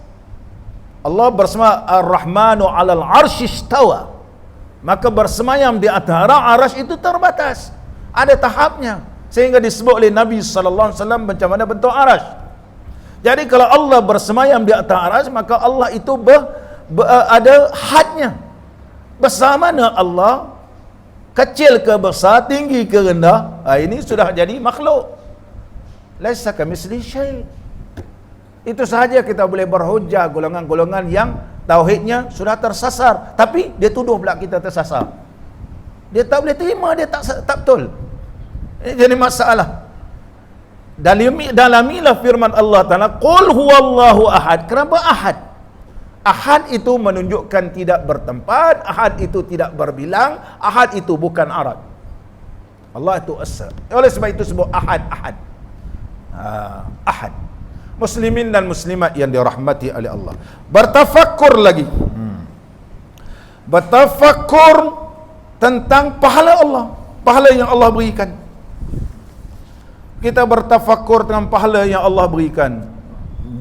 Allah bersemayam Ar-Rahmanu 'alal 'arsy istawa. Maka bersemayam di atas arasy itu terbatas. Ada tahapnya. Sehingga disebut oleh Nabi sallallahu alaihi wasallam macam mana bentuk arasy. Jadi kalau Allah bersemayam di atas arasy, maka Allah itu ada hadnya. Besar mana Allah? Kecil ke besar, tinggi ke rendah? Ini sudah jadi makhluk. Laisa kamitslihi syai'. Itu sahaja kita boleh berhujah golongan-golongan yang tauhidnya sudah tersasar, tapi dia tuduh pula kita tersasar. Dia tak boleh terima, dia tak betul. Ini jadi masalah. Dalamilah firman Allah Ta'ala, qul huwallahu ahad. Kenapa ahad? Ahad itu menunjukkan tidak bertempat, ahad itu tidak berbilang, ahad itu bukan arad. Allah itu esa. Oleh sebab itu sebut ahad, ahad. Ahad. Muslimin dan muslimat yang dirahmati oleh Allah. Bertafakkur lagi. Bertafakkur tentang pahala Allah. Pahala yang Allah berikan. Kita bertafakkur dengan pahala yang Allah berikan.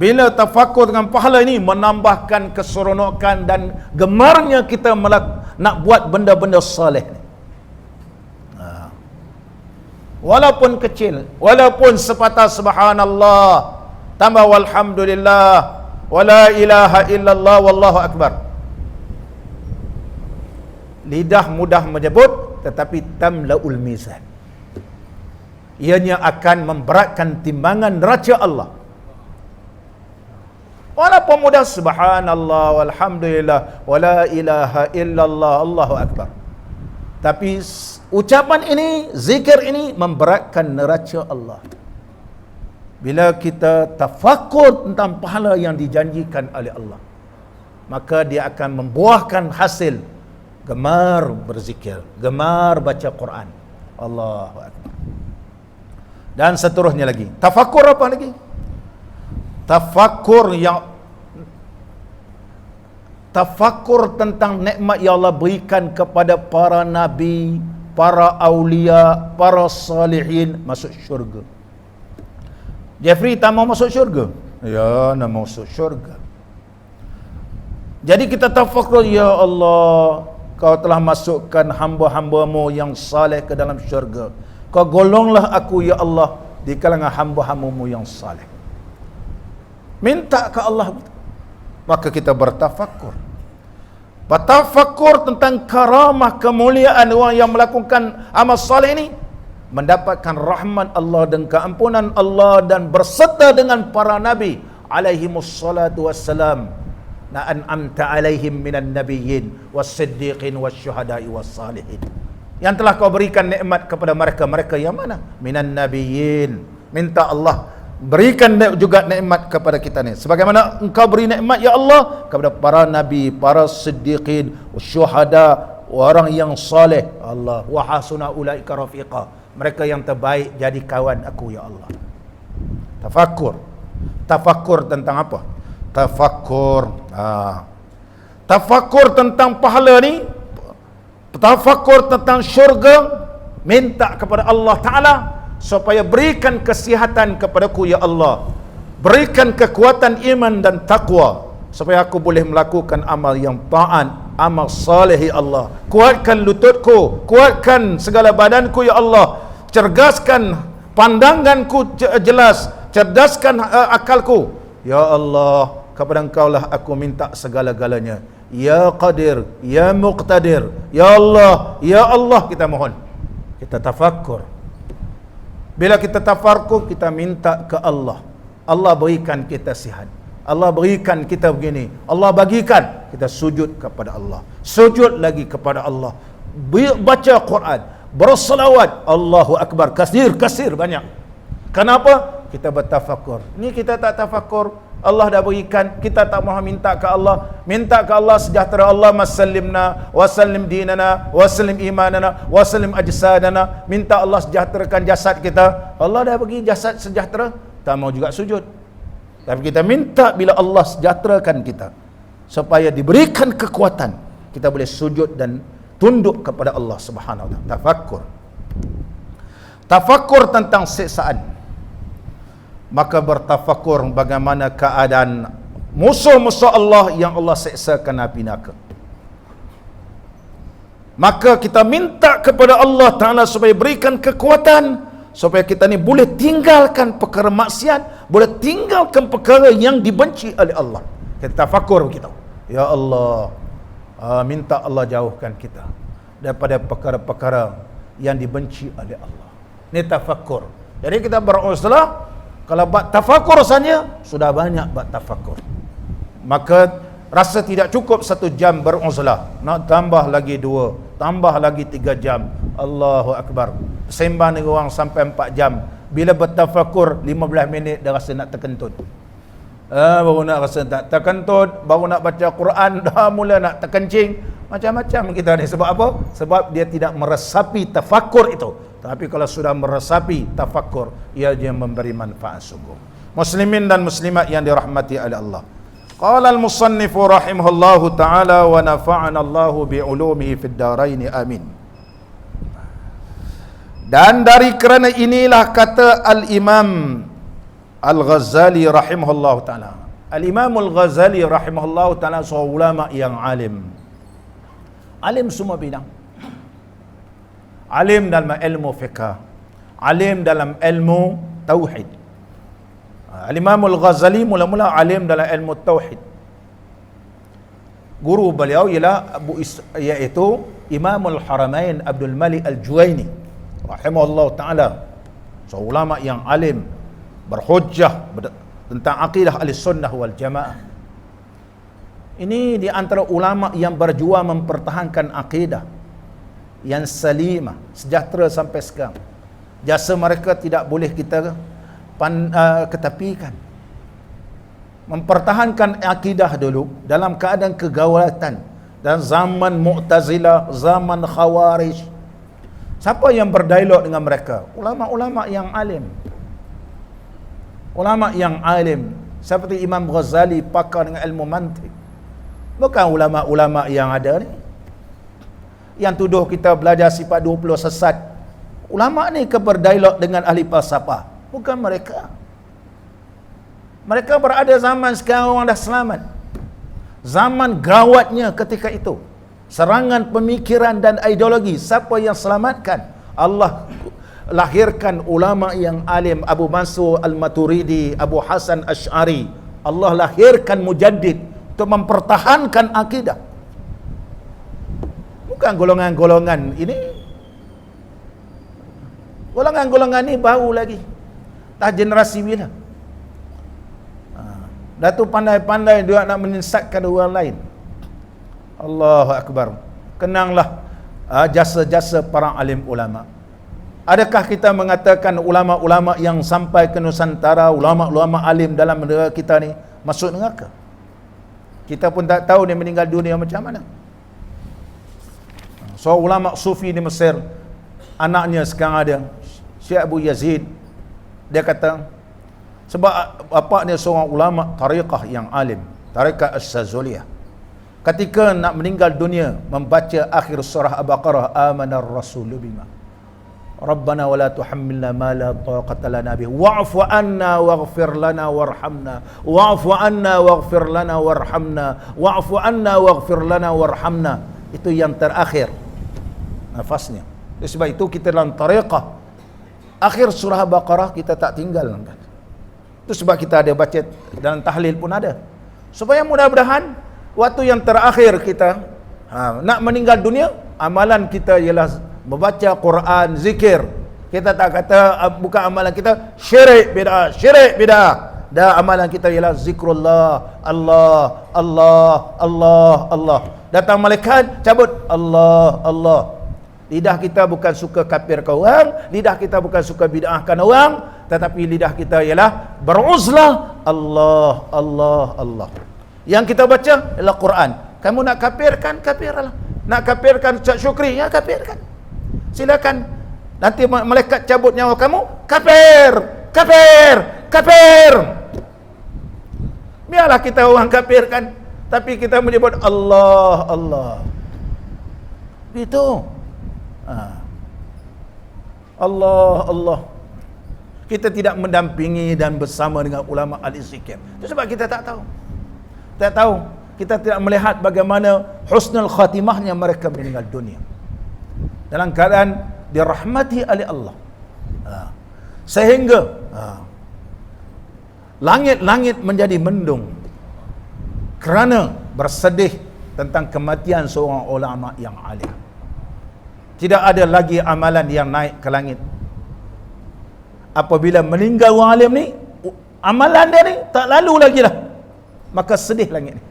Bila tafakkur dengan pahala ini menambahkan keseronokan dan gemarnya kita nak buat benda-benda saleh. Walaupun kecil, walaupun sepatah subhanallah, tambah walhamdulillah, wala ilaha illallah, wallahu akbar. Lidah mudah menyebut, tetapi tamlaul mizan. Ianya akan memberatkan timbangan neraca Allah. Walaupun mudah subhanallah, walhamdulillah, wala ilaha illallah, Allahu akbar. Tapi ucapan ini, zikir ini memberatkan neraca Allah. Bila kita tafakkur tentang pahala yang dijanjikan oleh Allah, maka dia akan membuahkan hasil gemar berzikir, gemar baca Quran. Allahu akbar. Dan seterusnya lagi. Tafakkur apa lagi? Tafakkur tentang nikmat yang Allah berikan kepada para nabi, para aulia, para salihin masuk syurga. Jeffrey tak mau masuk syurga? Ya, nak masuk syurga. Jadi kita tafakkur, ya Allah, Kau telah masukkan hamba-hambamu yang saleh ke dalam syurga. Kau golonglah aku, ya Allah, di kalangan hamba-hambamu yang saleh. Minta ke Allah. Maka kita bertafakkur. Bertafakkur tentang karamah, kemuliaan orang yang melakukan amal saleh ini, mendapatkan rahmat Allah dan keampunan Allah, dan berserta dengan para nabi alaihimus salatu wassalam. Na an'amta alaihim minan nabiyyin was-siddiqin wasyuhada'i was-salihin. Yang telah kau berikan nikmat kepada mereka. Mereka yang mana? Minan nabiyyin. Minta Allah Berikan juga nikmat kepada kita ni. Sebagaimana engkau beri nikmat ya Allah kepada para nabi, para siddiqin, syuhada, orang yang soleh. Allah wa hasuna ulaika rafiqa. Mereka yang terbaik jadi kawan aku ya Allah. Tafakkur. Tafakkur tentang apa? Tafakkur. Tafakkur tentang pahala ni. Tafakkur tentang syurga. Minta kepada Allah Ta'ala supaya berikan kesihatan kepadaku ya Allah, berikan kekuatan iman dan taqwa supaya aku boleh melakukan amal yang taat, amal saleh ya Allah. Kuatkan lututku, kuatkan segala badanku ya Allah, cergaskan pandanganku jelas, cerdaskan akalku ya Allah. Kepada Engkau lah aku minta segala-galanya ya Qadir, ya Muqtadir, ya Allah kita mohon. Kita tafakkur. Bila kita tafakkur, kita minta ke Allah. Allah berikan kita sihat. Allah berikan kita begini. Allah bagikan. Kita sujud kepada Allah. Sujud lagi kepada Allah. Baca Quran. Bersalawat. Allahu Akbar. Kasir banyak. Kenapa? Kita bertafakkur. Ni kita tak tafakkur. Allah dah berikan, kita tak mahu minta ke Allah. Minta ke Allah sejahtera Allah masallimna wa sallim dinana wa sallim imanana wa sallim ajsadana. Minta Allah sejahterakan jasad kita. Allah dah bagi jasad sejahtera, tak mahu juga sujud. Tapi kita minta bila Allah sejahterakan kita supaya diberikan kekuatan, kita boleh sujud dan tunduk kepada Allah Subhanahu wa taala. Tafakkur. Tafakkur tentang siksaan. Maka bertafakur bagaimana keadaan musuh-musuh Allah yang Allah seksakan api neraka. Maka kita minta kepada Allah Ta'ala supaya berikan kekuatan supaya kita ni boleh tinggalkan perkara maksiat, boleh tinggalkan perkara yang dibenci oleh Allah. Kita tafakur kita. Ya Allah, minta Allah jauhkan kita daripada perkara-perkara yang dibenci oleh Allah. Ini tafakur. Jadi kita beruzlah. Kalau buat tafakur saja, sudah banyak buat tafakur. Maka rasa tidak cukup 1 jam beruzlah. Nak tambah lagi 2, tambah lagi 3 jam. Allahu Akbar. Sembang dengan orang sampai 4 jam. Bila bertafakur, 15 minit dah rasa nak terkentut. Baru nak rasa tak terkentut, baru nak baca Quran, dah mula nak terkencing. Macam-macam kita ni. Sebab apa? Sebab dia tidak meresapi tafakur itu. Tapi kalau sudah meresapi tafakur, ia dia memberi manfaat sungguh. Muslimin dan muslimat yang dirahmati oleh Allah. Qala al-musannif rahimahullahu ta'ala wa nafa'ana Allahu bi'ulumihi fid darain amin. Dan dari kerana inilah kata Al-Imam Al-Ghazali rahimahullahu ta'ala. Al-Imam Al-Ghazali rahimahullahu ta'ala seorang ulama yang alim. Alim semua bidang. Alim dalam ilmu fiqh, alim dalam ilmu tauhid. Al-Imam Al-Ghazali mula-mula alim dalam ilmu tauhid. Guru beliau iaitu Imam Al-Haramain Abdul Malik Al-Juwaini rahimahullah ta'ala. Seorang ulama yang alim, berhujjah tentang akidah Ahlussunnah wal Jamaah. Ini di antara ulama yang berjuang mempertahankan akidah yang salimah, sejahtera sampai sekarang. Jasa mereka tidak boleh kita ketepikan. Mempertahankan akidah dulu dalam keadaan kegawatan dan zaman Mu'tazilah, zaman Khawarij. Siapa yang berdialog dengan mereka? Ulama-ulama yang alim. Ulama yang alim seperti Imam Ghazali, pakar dengan ilmu mantik. Bukan ulama-ulama yang ada ni yang tuduh kita belajar sifat 20 sesat. Ulama ni ke berdialog dengan ahli falsafah, bukan mereka. Mereka berada zaman sekarang orang dah selamat. Zaman gawatnya ketika itu. Serangan pemikiran dan ideologi. Siapa yang selamatkan? Allah lahirkan ulama yang alim, Abu Mansur Al-Maturidi, Abu Hasan Asy'ari. Allah lahirkan mujaddid untuk mempertahankan akidah. Bukan golongan-golongan ini. Golongan-golongan ini baru lagi. Dah generasi bila? Dah tu pandai-pandai dia nak menyesatkan orang lain. Allahu Akbar. Kenanglah jasa-jasa para alim ulama. Adakah kita mengatakan ulama-ulama yang sampai ke Nusantara, ulama-ulama alim dalam negara kita ni masuk neraka? Kita pun tak tahu dia meninggal dunia macam mana. So ulama sufi di Mesir, anaknya sekarang ada, Syekh Abu Yazid, dia kata, sebab bapa dia seorang ulama tariqah yang alim, tariqah As-Sazuliyah. Ketika nak meninggal dunia, membaca akhir surah Al-Baqarah, amanar rasulu bima Rabbana wa la tuhammilna ma la taqata lana bih wa'fu anna waghfir lana warhamna wa'fu anna waghfir lana warhamna wa'fu anna waghfir lana warhamna. Itu yang terakhir nafasnya. Sebab itu kita dalam tariqah akhir surah Al-Baqarah kita tak tinggal. Itu sebab kita ada baca dalam tahlil pun ada, supaya mudah-mudahan waktu yang terakhir kita nak meninggal dunia, amalan kita ialah membaca Quran, zikir. Kita tak kata bukan amalan kita syirik bid'ah, syirik bid'ah. Dah amalan kita ialah zikrullah, Allah, Allah, Allah, Allah. Datang malaikat cabut Allah, Allah. Lidah kita bukan suka kafirkan orang, lidah kita bukan suka bid'ahkan orang, tetapi lidah kita ialah beruzlah Allah, Allah, Allah. Yang kita baca ialah Quran. Kamu nak kafirkan, kafirlah. Nak kafirkan syukri, ya kafirkan. Silakan. Nanti malaikat cabut nyawa kamu, kafir, kafir, kafir. Biarlah kita orang kafirkan, tapi kita menyebut Allah, Allah. Itu. Allah, Allah. Kita tidak mendampingi dan bersama dengan ulama ahli zikir. Itu sebab kita tak tahu. Tak tahu. Kita tidak melihat bagaimana husnul khatimahnya mereka meninggal dunia dalam keadaan dirahmati oleh Allah. Sehingga langit-langit menjadi mendung kerana bersedih tentang kematian seorang ulama yang alim. Tidak ada lagi amalan yang naik ke langit. Apabila meninggal orang alim ni, amalan dia ni tak lalu lagi lah. Maka sedih langit ni.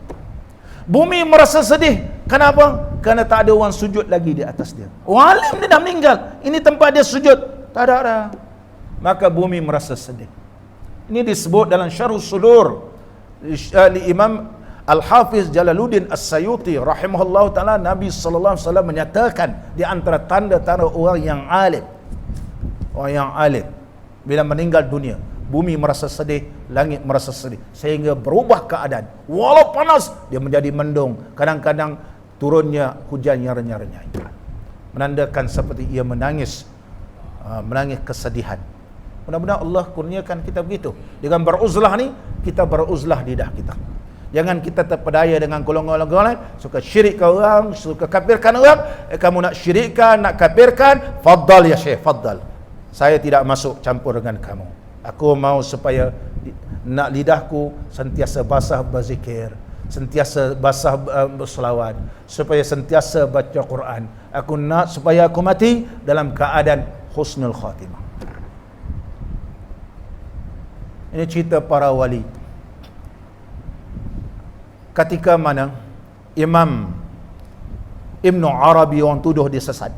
Bumi merasa sedih. Kenapa? Kerana tak ada orang sujud lagi di atas dia. Orang alim dia dah meninggal. Ini tempat dia sujud. Tak ada. Maka bumi merasa sedih. Ini disebut dalam Syarhus Sudur Imam Al-Hafiz Jalaluddin As-Sayuti rahimahullah ta'ala. Nabi SAW menyatakan di antara tanda-tanda orang yang alim, orang yang alim bila meninggal dunia, bumi merasa sedih, langit merasa sedih, sehingga berubah keadaan. Walau panas, dia menjadi mendung. Kadang-kadang turunnya hujan yang renyah-renyah, menandakan seperti ia menangis, menangis kesedihan. Mudah-mudahan Allah kurniakan kita begitu. Dengan beruzlah ni, kita beruzlah lidah kita. Jangan kita terpedaya dengan golongan-golongan suka syirikkan orang, suka kafirkan orang. Kamu nak syirikkan, nak kafirkan, faddal ya Syekh, faddal. Saya tidak masuk campur dengan kamu. Aku mau supaya nak lidahku sentiasa basah berzikir, sentiasa basah berselawat, supaya sentiasa baca Quran. Aku nak supaya aku mati dalam keadaan husnul khatimah. Ini cerita para wali. Ketika mana Imam Ibn Arabi orang tuduh dia sesat,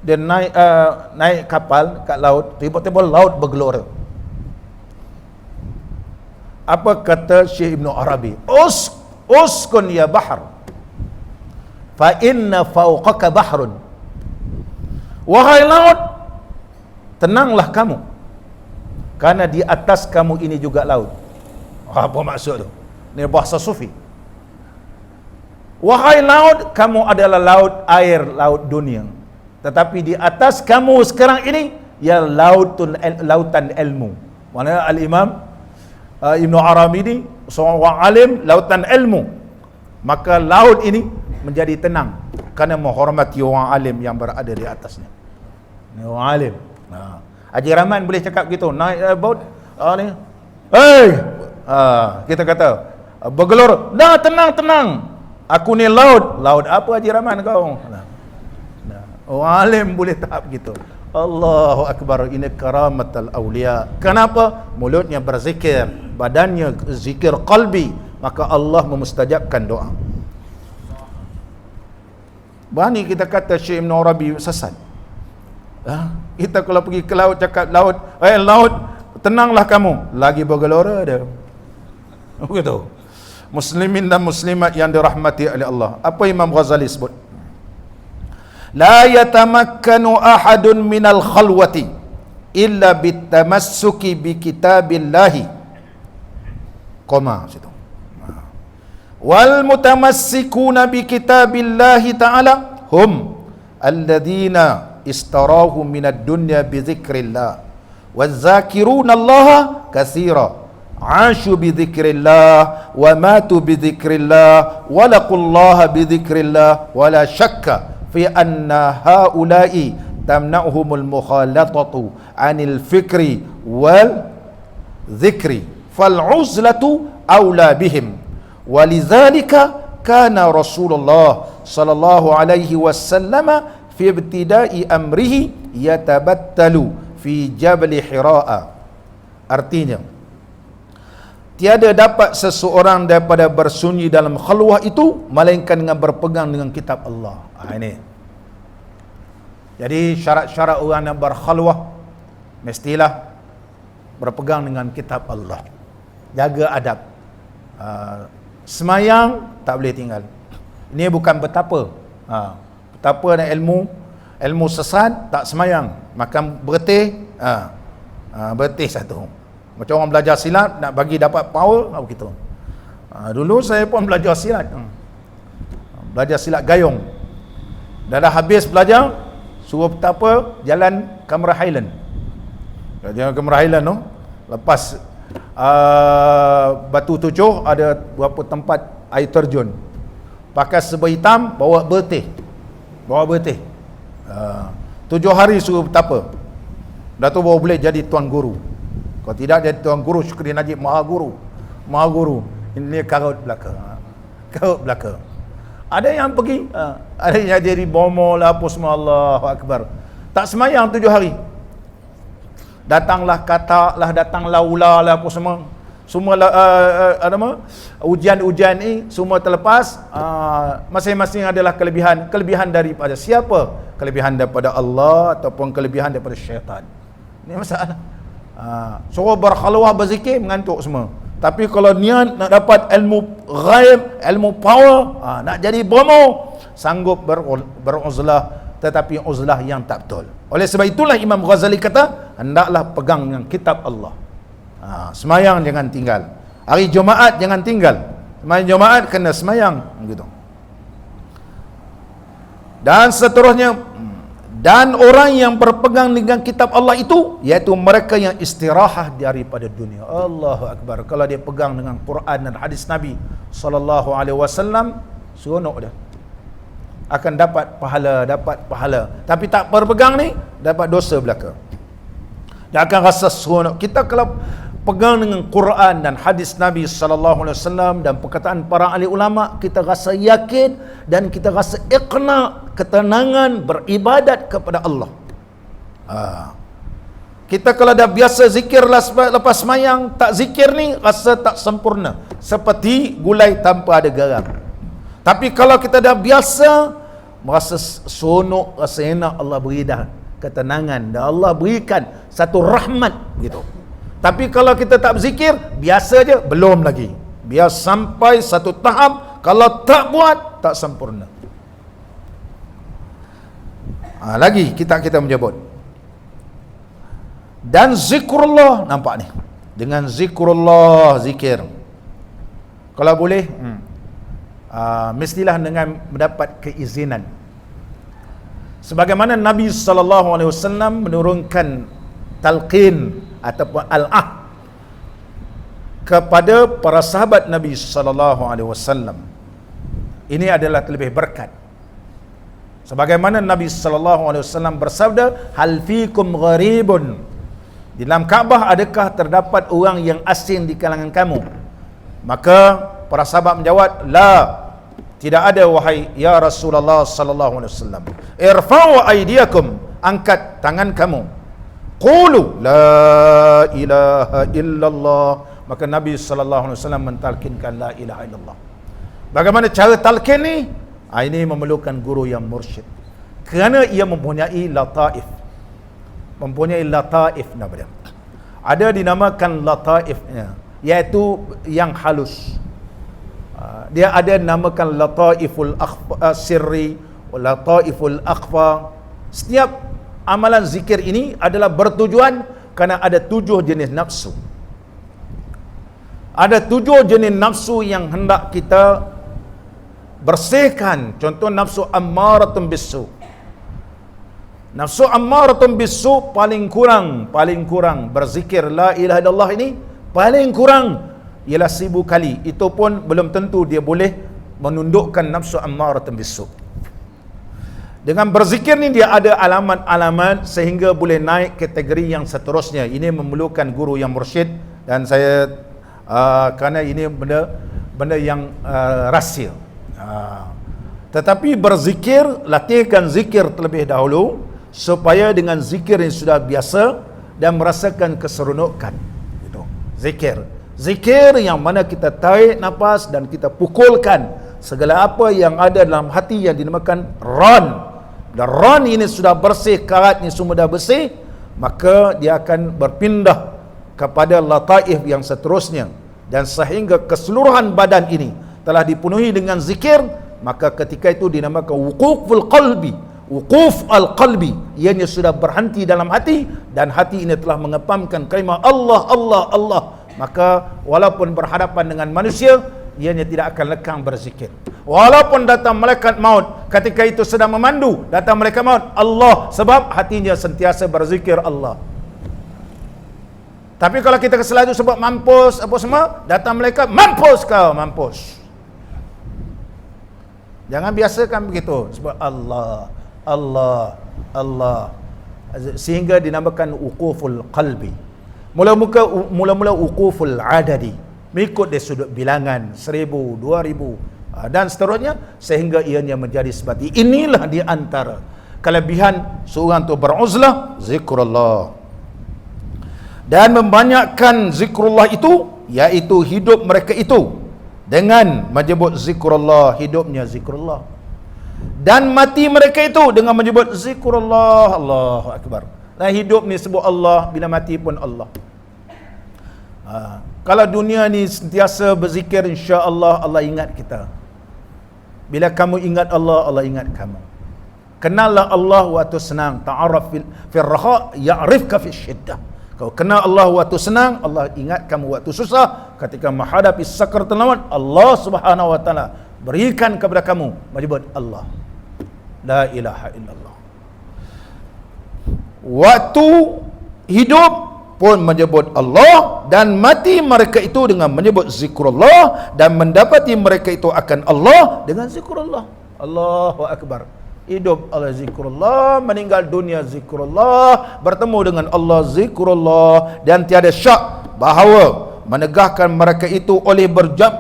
dia naik kapal kat laut, tiba-tiba laut bergelora. Apa kata Syekh Ibn Arabi? Uskun ya bahar, fa inna fawqaka bahrun. Wahai laut, tenanglah kamu, karena di atas kamu ini juga laut. Apa maksud tu? Ini bahasa sufi. Wahai laut, kamu adalah laut air, laut dunia. Tetapi di atas kamu sekarang ini, ya lautan ilmu. Mana Al-Imam Ibn Arabi ini seorang orang alim, lautan ilmu. Maka laut ini menjadi tenang kerana menghormati orang alim yang berada di atasnya. Ini orang alim. Haji Rahman boleh cakap gitu, naik boat ni, hey, kita kata bergelora, dah tenang, aku ni laut. Laut apa Haji Rahman kau? Orang alim boleh tahap gitu. Allahu Akbar. Ini karamatul awliya. Kenapa? Mulutnya berzikir, badannya zikir qalbi, maka Allah memustajabkan doa. Berani kita kata Syekh Ibn Arabi sesat. Kita kalau pergi ke laut cakap laut, laut tenanglah kamu, lagi bergelora dia. Begitu. Muslimin dan muslimat yang dirahmati oleh Allah. Apa Imam Ghazali sebut? La yatamakkanu ahadun minal khalwati illa bitamassuki bi kitabillahi. Koma situ. Wal mutamassikuna bi kitabillahi ta'ala hum alladhina istarahu minad dunya bi dzikrillah waz-zakiruna allaha katsira ashu bi dzikrillah wa matu bi dzikrillah wa laqullaha bi dzikrillah wa la syakka fi anna haula'i tamna'uhumul mukhalatatu 'anil fikri wal dzikri fal 'uzlatu aula bihim walidzalika kana Rasulullah sallallahu alaihi wasallam fi ibtida'i amrihi yatabattalu fi Jabal Hira'a. Artinya, tiada dapat seseorang daripada bersunyi dalam khalwah itu melainkan dengan berpegang dengan kitab Allah. Ini. Jadi syarat-syarat orang yang berkhalwah mestilah berpegang dengan kitab Allah. Jaga adab. Semayang tak boleh tinggal. Ini bukan betapa. Betapa dan ilmu sesat tak semayang. Makan bertih, bertih satu. Macam orang belajar silat nak bagi dapat power, begitu. Dulu saya pun belajar silat. Belajar silat gayung. Dah habis belajar, suruh betapa jalan Kamera Highland. Jalan Kamera Highland tu. Lepas Batu Tujuh ada beberapa tempat air terjun. Pakai serba hitam, bawa bertih. 7 hari suruh betapa. Dah tu baru boleh jadi tuan guru. Kalau tidak jadi tuan guru, Syukri Najib Maha Guru. Ini karut belaka. Ada yang pergi, ada yang jadi bomo lah apa semua, Allahu Akbar. Tak semayang 7 hari. Datanglah katak lah, datanglah ular lah apa semua. Semua ujian-ujian ni semua terlepas. Masing-masing adalah kelebihan daripada siapa? Kelebihan daripada Allah ataupun kelebihan daripada syaitan. Ini masalah. Suruh berkhalwah berzikir mengantuk semua. Tapi kalau niat nak dapat ilmu ghaib, ilmu power, nak jadi bomo, sanggup beruzlah, tetapi uzlah yang tak betul. Oleh sebab itulah Imam Ghazali kata, hendaklah pegang dengan kitab Allah. Semayang jangan tinggal. Hari Jumaat jangan tinggal. Semayang Jumaat kena semayang, gitu. Dan seterusnya, dan orang yang berpegang dengan kitab Allah itu, iaitu mereka yang istirahat daripada dunia. Allahu Akbar. Kalau dia pegang dengan Quran dan hadis Nabi sallallahu alaihi wasallam, seronok dia. Akan dapat pahala. Tapi tak berpegang ni, dapat dosa belaka. Dia akan rasa seronok. Kita kalau pegang dengan Quran dan hadis Nabi sallallahu alaihi wasallam dan perkataan para ahli ulama, kita rasa yakin dan kita rasa iqna, ketenangan beribadat kepada Allah. Kita kalau dah biasa zikir lepas semayang, tak zikir ni rasa tak sempurna, seperti gulai tanpa ada garam. Tapi kalau kita dah biasa, merasa seronok, rasa enak, Allah beri dah ketenangan dan Allah berikan satu rahmat gitu. Tapi kalau kita tak berzikir, biasa je, belum lagi. Biar sampai satu tahap, kalau tak buat, tak sempurna. Lagi kita menyebut. Dan zikrullah, nampak ni. Dengan zikrullah, zikir. Kalau boleh, mestilah dengan mendapat keizinan. Sebagaimana Nabi SAW menurunkan talqin ataupun al-ah kepada para sahabat Nabi SAW. Ini adalah lebih berkat. Sebagaimana Nabi SAW bersabda, hal fikum gharibun. Di dalam Kaabah adakah terdapat orang yang asing di kalangan kamu? Maka para sahabat menjawab, la, tidak ada wahai ya Rasulullah sallallahu alaihi wasallam. Irfa'u aydiyakum, angkat tangan kamu. Qulu la ilaha illallah. Maka Nabi sallallahu alaihi wasallam mentalkinkan la ilaha illallah. Bagaimana cara talqin ni? Ini memerlukan guru yang mursyid. Kerana ia mempunyai lataif. mempunyai lataif nama dia. Ada dinamakan lataifnya, iaitu yang halus. Dia ada dinamakan lataiful sirri, lataiful akhfa. Setiap amalan zikir ini adalah bertujuan kerana ada 7 jenis nafsu. Ada 7 jenis nafsu yang hendak kita bersihkan. Contoh nafsu ammaratun bisu. Nafsu ammaratun bisu paling kurang berzikir la ilaha illallah ini paling kurang ialah 1000 kali. Itu pun belum tentu dia boleh menundukkan nafsu ammaratun bisu. Dengan berzikir ni dia ada alamat-alamat sehingga boleh naik kategori yang seterusnya. Ini memerlukan guru yang mursyid, dan saya kerana ini benda yang rahsia. Tetapi berzikir, latihkan zikir terlebih dahulu supaya dengan zikir yang sudah biasa dan merasakan keseronokan. Itu zikir yang mana kita tarik nafas dan kita pukulkan segala apa yang ada dalam hati yang dinamakan ran. Dan ran ini sudah bersih, karat ini semua dah bersih, maka dia akan berpindah kepada lataif yang seterusnya, dan sehingga keseluruhan badan ini telah dipenuhi dengan zikir, maka ketika itu dinamakan wuquful qalbi, wuquf al-qalbi, ianya sudah berhenti dalam hati, dan hati ini telah mengepamkan kalimah Allah, Allah, Allah. Maka walaupun berhadapan dengan manusia, ianya tidak akan lekang berzikir. Walaupun datang malaikat maut, ketika itu sedang memandu, datang malaikat maut, Allah, sebab hatinya sentiasa berzikir Allah. Tapi kalau kita selalu sebab mampus apa semua, datang malaikat, mampus kau, mampus. Jangan biasakan begitu. Sebab Allah, Allah, Allah, sehingga dinamakan wuquful qalbi. Mula-mula wuquful adadi, mengikut dari sudut bilangan 1000, 2000 dan seterusnya, sehingga ianya menjadi sebati. Inilah di antara kelebihan seorang tu beruzlah, zikrullah. Dan membanyakkan zikrullah itu, iaitu hidup mereka itu dengan menyebut zikrullah, hidupnya zikrullah. Dan mati mereka itu dengan menyebut zikrullah, Allahu Akbar. Dan hidup ni sebut Allah, bila mati pun Allah. Kalau dunia ni sentiasa berzikir, insya-Allah Allah ingat kita. Bila kamu ingat Allah, Allah ingat kamu. Kenallah Allah waktu senang, ta'arraf fil raha ya'rifka fil syiddah. Kau kenal Allah waktu senang, Allah ingat kamu waktu susah. Ketika menghadapi sakaratul maut, Allah Subhanahu wa taala berikan kepada kamu menyebut Allah, la ilaha illallah. Waktu hidup pun menyebut Allah, dan mati mereka itu dengan menyebut zikrullah, dan mendapati mereka itu akan Allah dengan zikrullah. Allahu Akbar. Hidup Allah zikrullah, meninggal dunia zikrullah, bertemu dengan Allah zikrullah, dan tiada syak bahawa menegahkan mereka itu oleh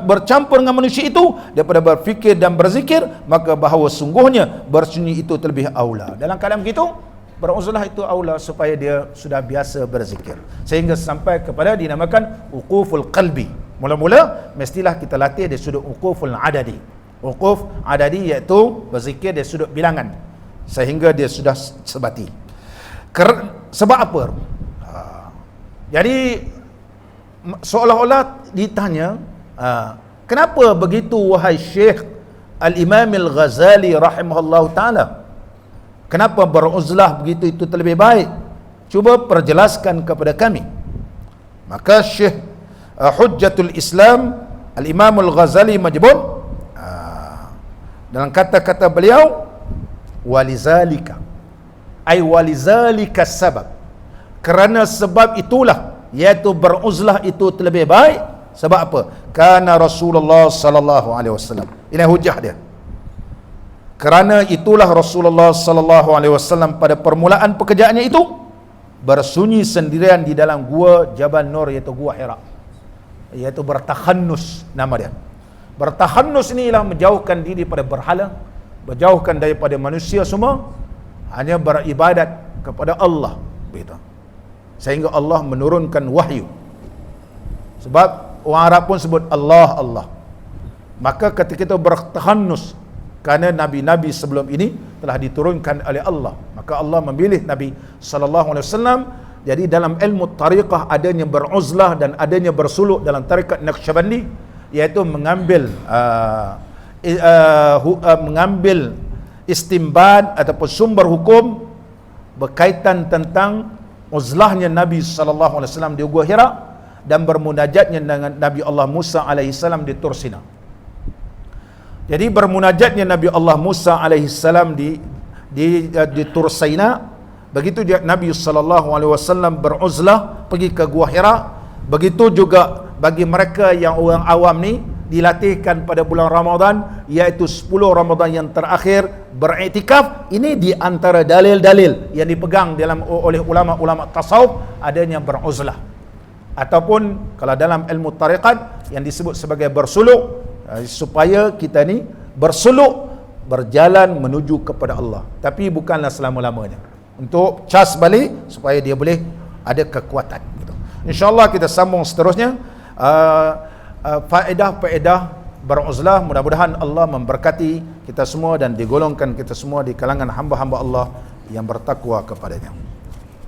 bercampur dengan manusia itu daripada berfikir dan berzikir, maka bahawa sungguhnya bersunyi itu terlebih aula. Dalam keadaan begitu, beruzlah itu aula, supaya dia sudah biasa berzikir, sehingga sampai kepada dinamakan wuquful qalbi. Mula-mula mestilah kita latih dari sudut wuquful adadi. Wuquf adadi iaitu berzikir dari sudut bilangan, sehingga dia sudah sebati. Sebab apa? Jadi seolah-olah ditanya, kenapa begitu wahai Syekh Al-Imam Al-Ghazali rahimahullahu ta'ala? Kenapa beruzlah begitu itu terlebih baik? Cuba perjelaskan kepada kami. Maka Syekh Hujjatul Islam Al-Imam Al-Ghazali menyebut dalam kata-kata beliau, walizalika, ay walizalika sabab, kerana sebab itulah, iaitu beruzlah itu terlebih baik. Sebab apa? Kana Rasulullah sallallahu alaihi wasallam. Ini hujah dia. Kerana itulah Rasulullah sallallahu alaihi wasallam pada permulaan pekerjaannya itu bersunyi sendirian di dalam gua Jabal Nur, iaitu gua Hira, iaitu bertakhannus nama dia. Bertakhannus ini ialah menjauhkan diri pada berhala, berjauhkan daripada manusia semua, hanya beribadat kepada Allah, begitu. Sehingga Allah menurunkan wahyu. Sebab orang Arab pun sebut Allah, Allah. Maka ketika itu bertakhannus, kerana nabi-nabi sebelum ini telah diturunkan oleh Allah, maka Maka Allah memilih Nabi sallallahu alaihi wasallam. Jadi dalam ilmu tariqah adanya beruzlah dan adanya bersuluk dalam tarikat Naqsyabandi, iaitu mengambil mengambil istinbat ataupun sumber hukum berkaitan tentang uzlahnya Nabi sallallahu alaihi wasallam di Gua Hira dan bermunajatnya dengan Nabi Allah Musa alaihi salam di Tur Sina. Jadi bermunajatnya Nabi Allah Musa alaihi salam di Tur Sina, begitu juga Nabi sallallahu alaihi wasallam beruzlah pergi ke Gua Hira. Begitu juga bagi mereka yang orang awam ni dilatihkan pada bulan Ramadan, iaitu 10 Ramadan yang terakhir beriktikaf. Ini di antara dalil-dalil yang dipegang oleh ulama-ulama tasawuf adanya beruzlah. Ataupun kalau dalam ilmu tariqat yang disebut sebagai bersuluk, supaya kita ni bersuluk berjalan menuju kepada Allah, tapi bukanlah selama-lamanya, untuk cas balik supaya dia boleh ada kekuatan gitu. InsyaAllah kita sambung seterusnya faedah-faedah beruzlah. Mudah-mudahan Allah memberkati kita semua dan digolongkan kita semua di kalangan hamba-hamba Allah yang bertakwa kepadanya.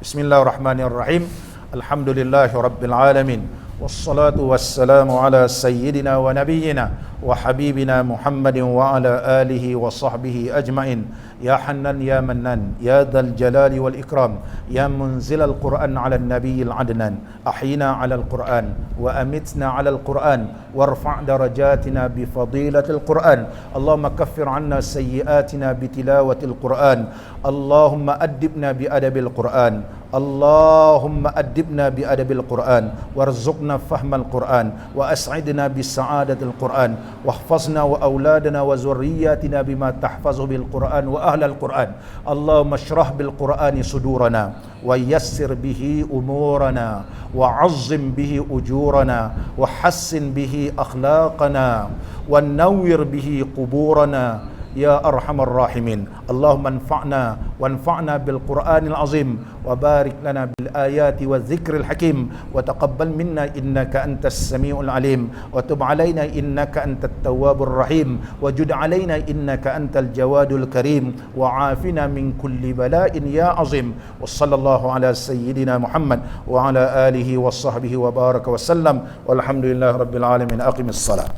Bismillahirrahmanirrahim. Alhamdulillahi Rabbil Alamin. Wassalatu wassalamu ala sayyidina wa nabiyyina wa habibina Muhammadin wa ala alihi wa sahbihi ajma'in. Ya Hannan ya Mannan ya Dzal Jalali wal Ikram ya munzil al-Quran ala an-nabiy al-adnan ahyina ala al-Quran wa amitna ala al-Quran warfa' darajatina bi fadilatil Quran. Allahumma kaffir 'anna sayyi'atina bi tilawatil Quran. Allahumma addibna bi adabil Quran. Allahumma addibna bi adabil Quran warzuqna fahmal Quran wa as'idna bis sa'adatil Quran wahfazna wa auladana wa zurriyyatina bima tahfazu bil Quran wa ahlal Quran. Allahumma shrah bil Qurani sudurana wa yassir bihi umurana wa 'azzim bihi ujurana wa hassin bihi akhlaqana wa nawwir bihi quburana ya arhamar rahimin. Allahumma anfa'na bil Qur'anil azim wa barik lana bil ayati wa dzikril hakim wa taqabbal minna innaka antas samiul alim wa tub alaina innaka antat tawwabur rahim wa jud alaina innaka antal jawadul karim wa afina min kulli bala'in ya azim. Wa sallallahu ala sayyidina Muhammad wa ala alihi wa sahbihi wa baraka wa sallam walhamdulillahi rabbil alamin. Aqimis salat.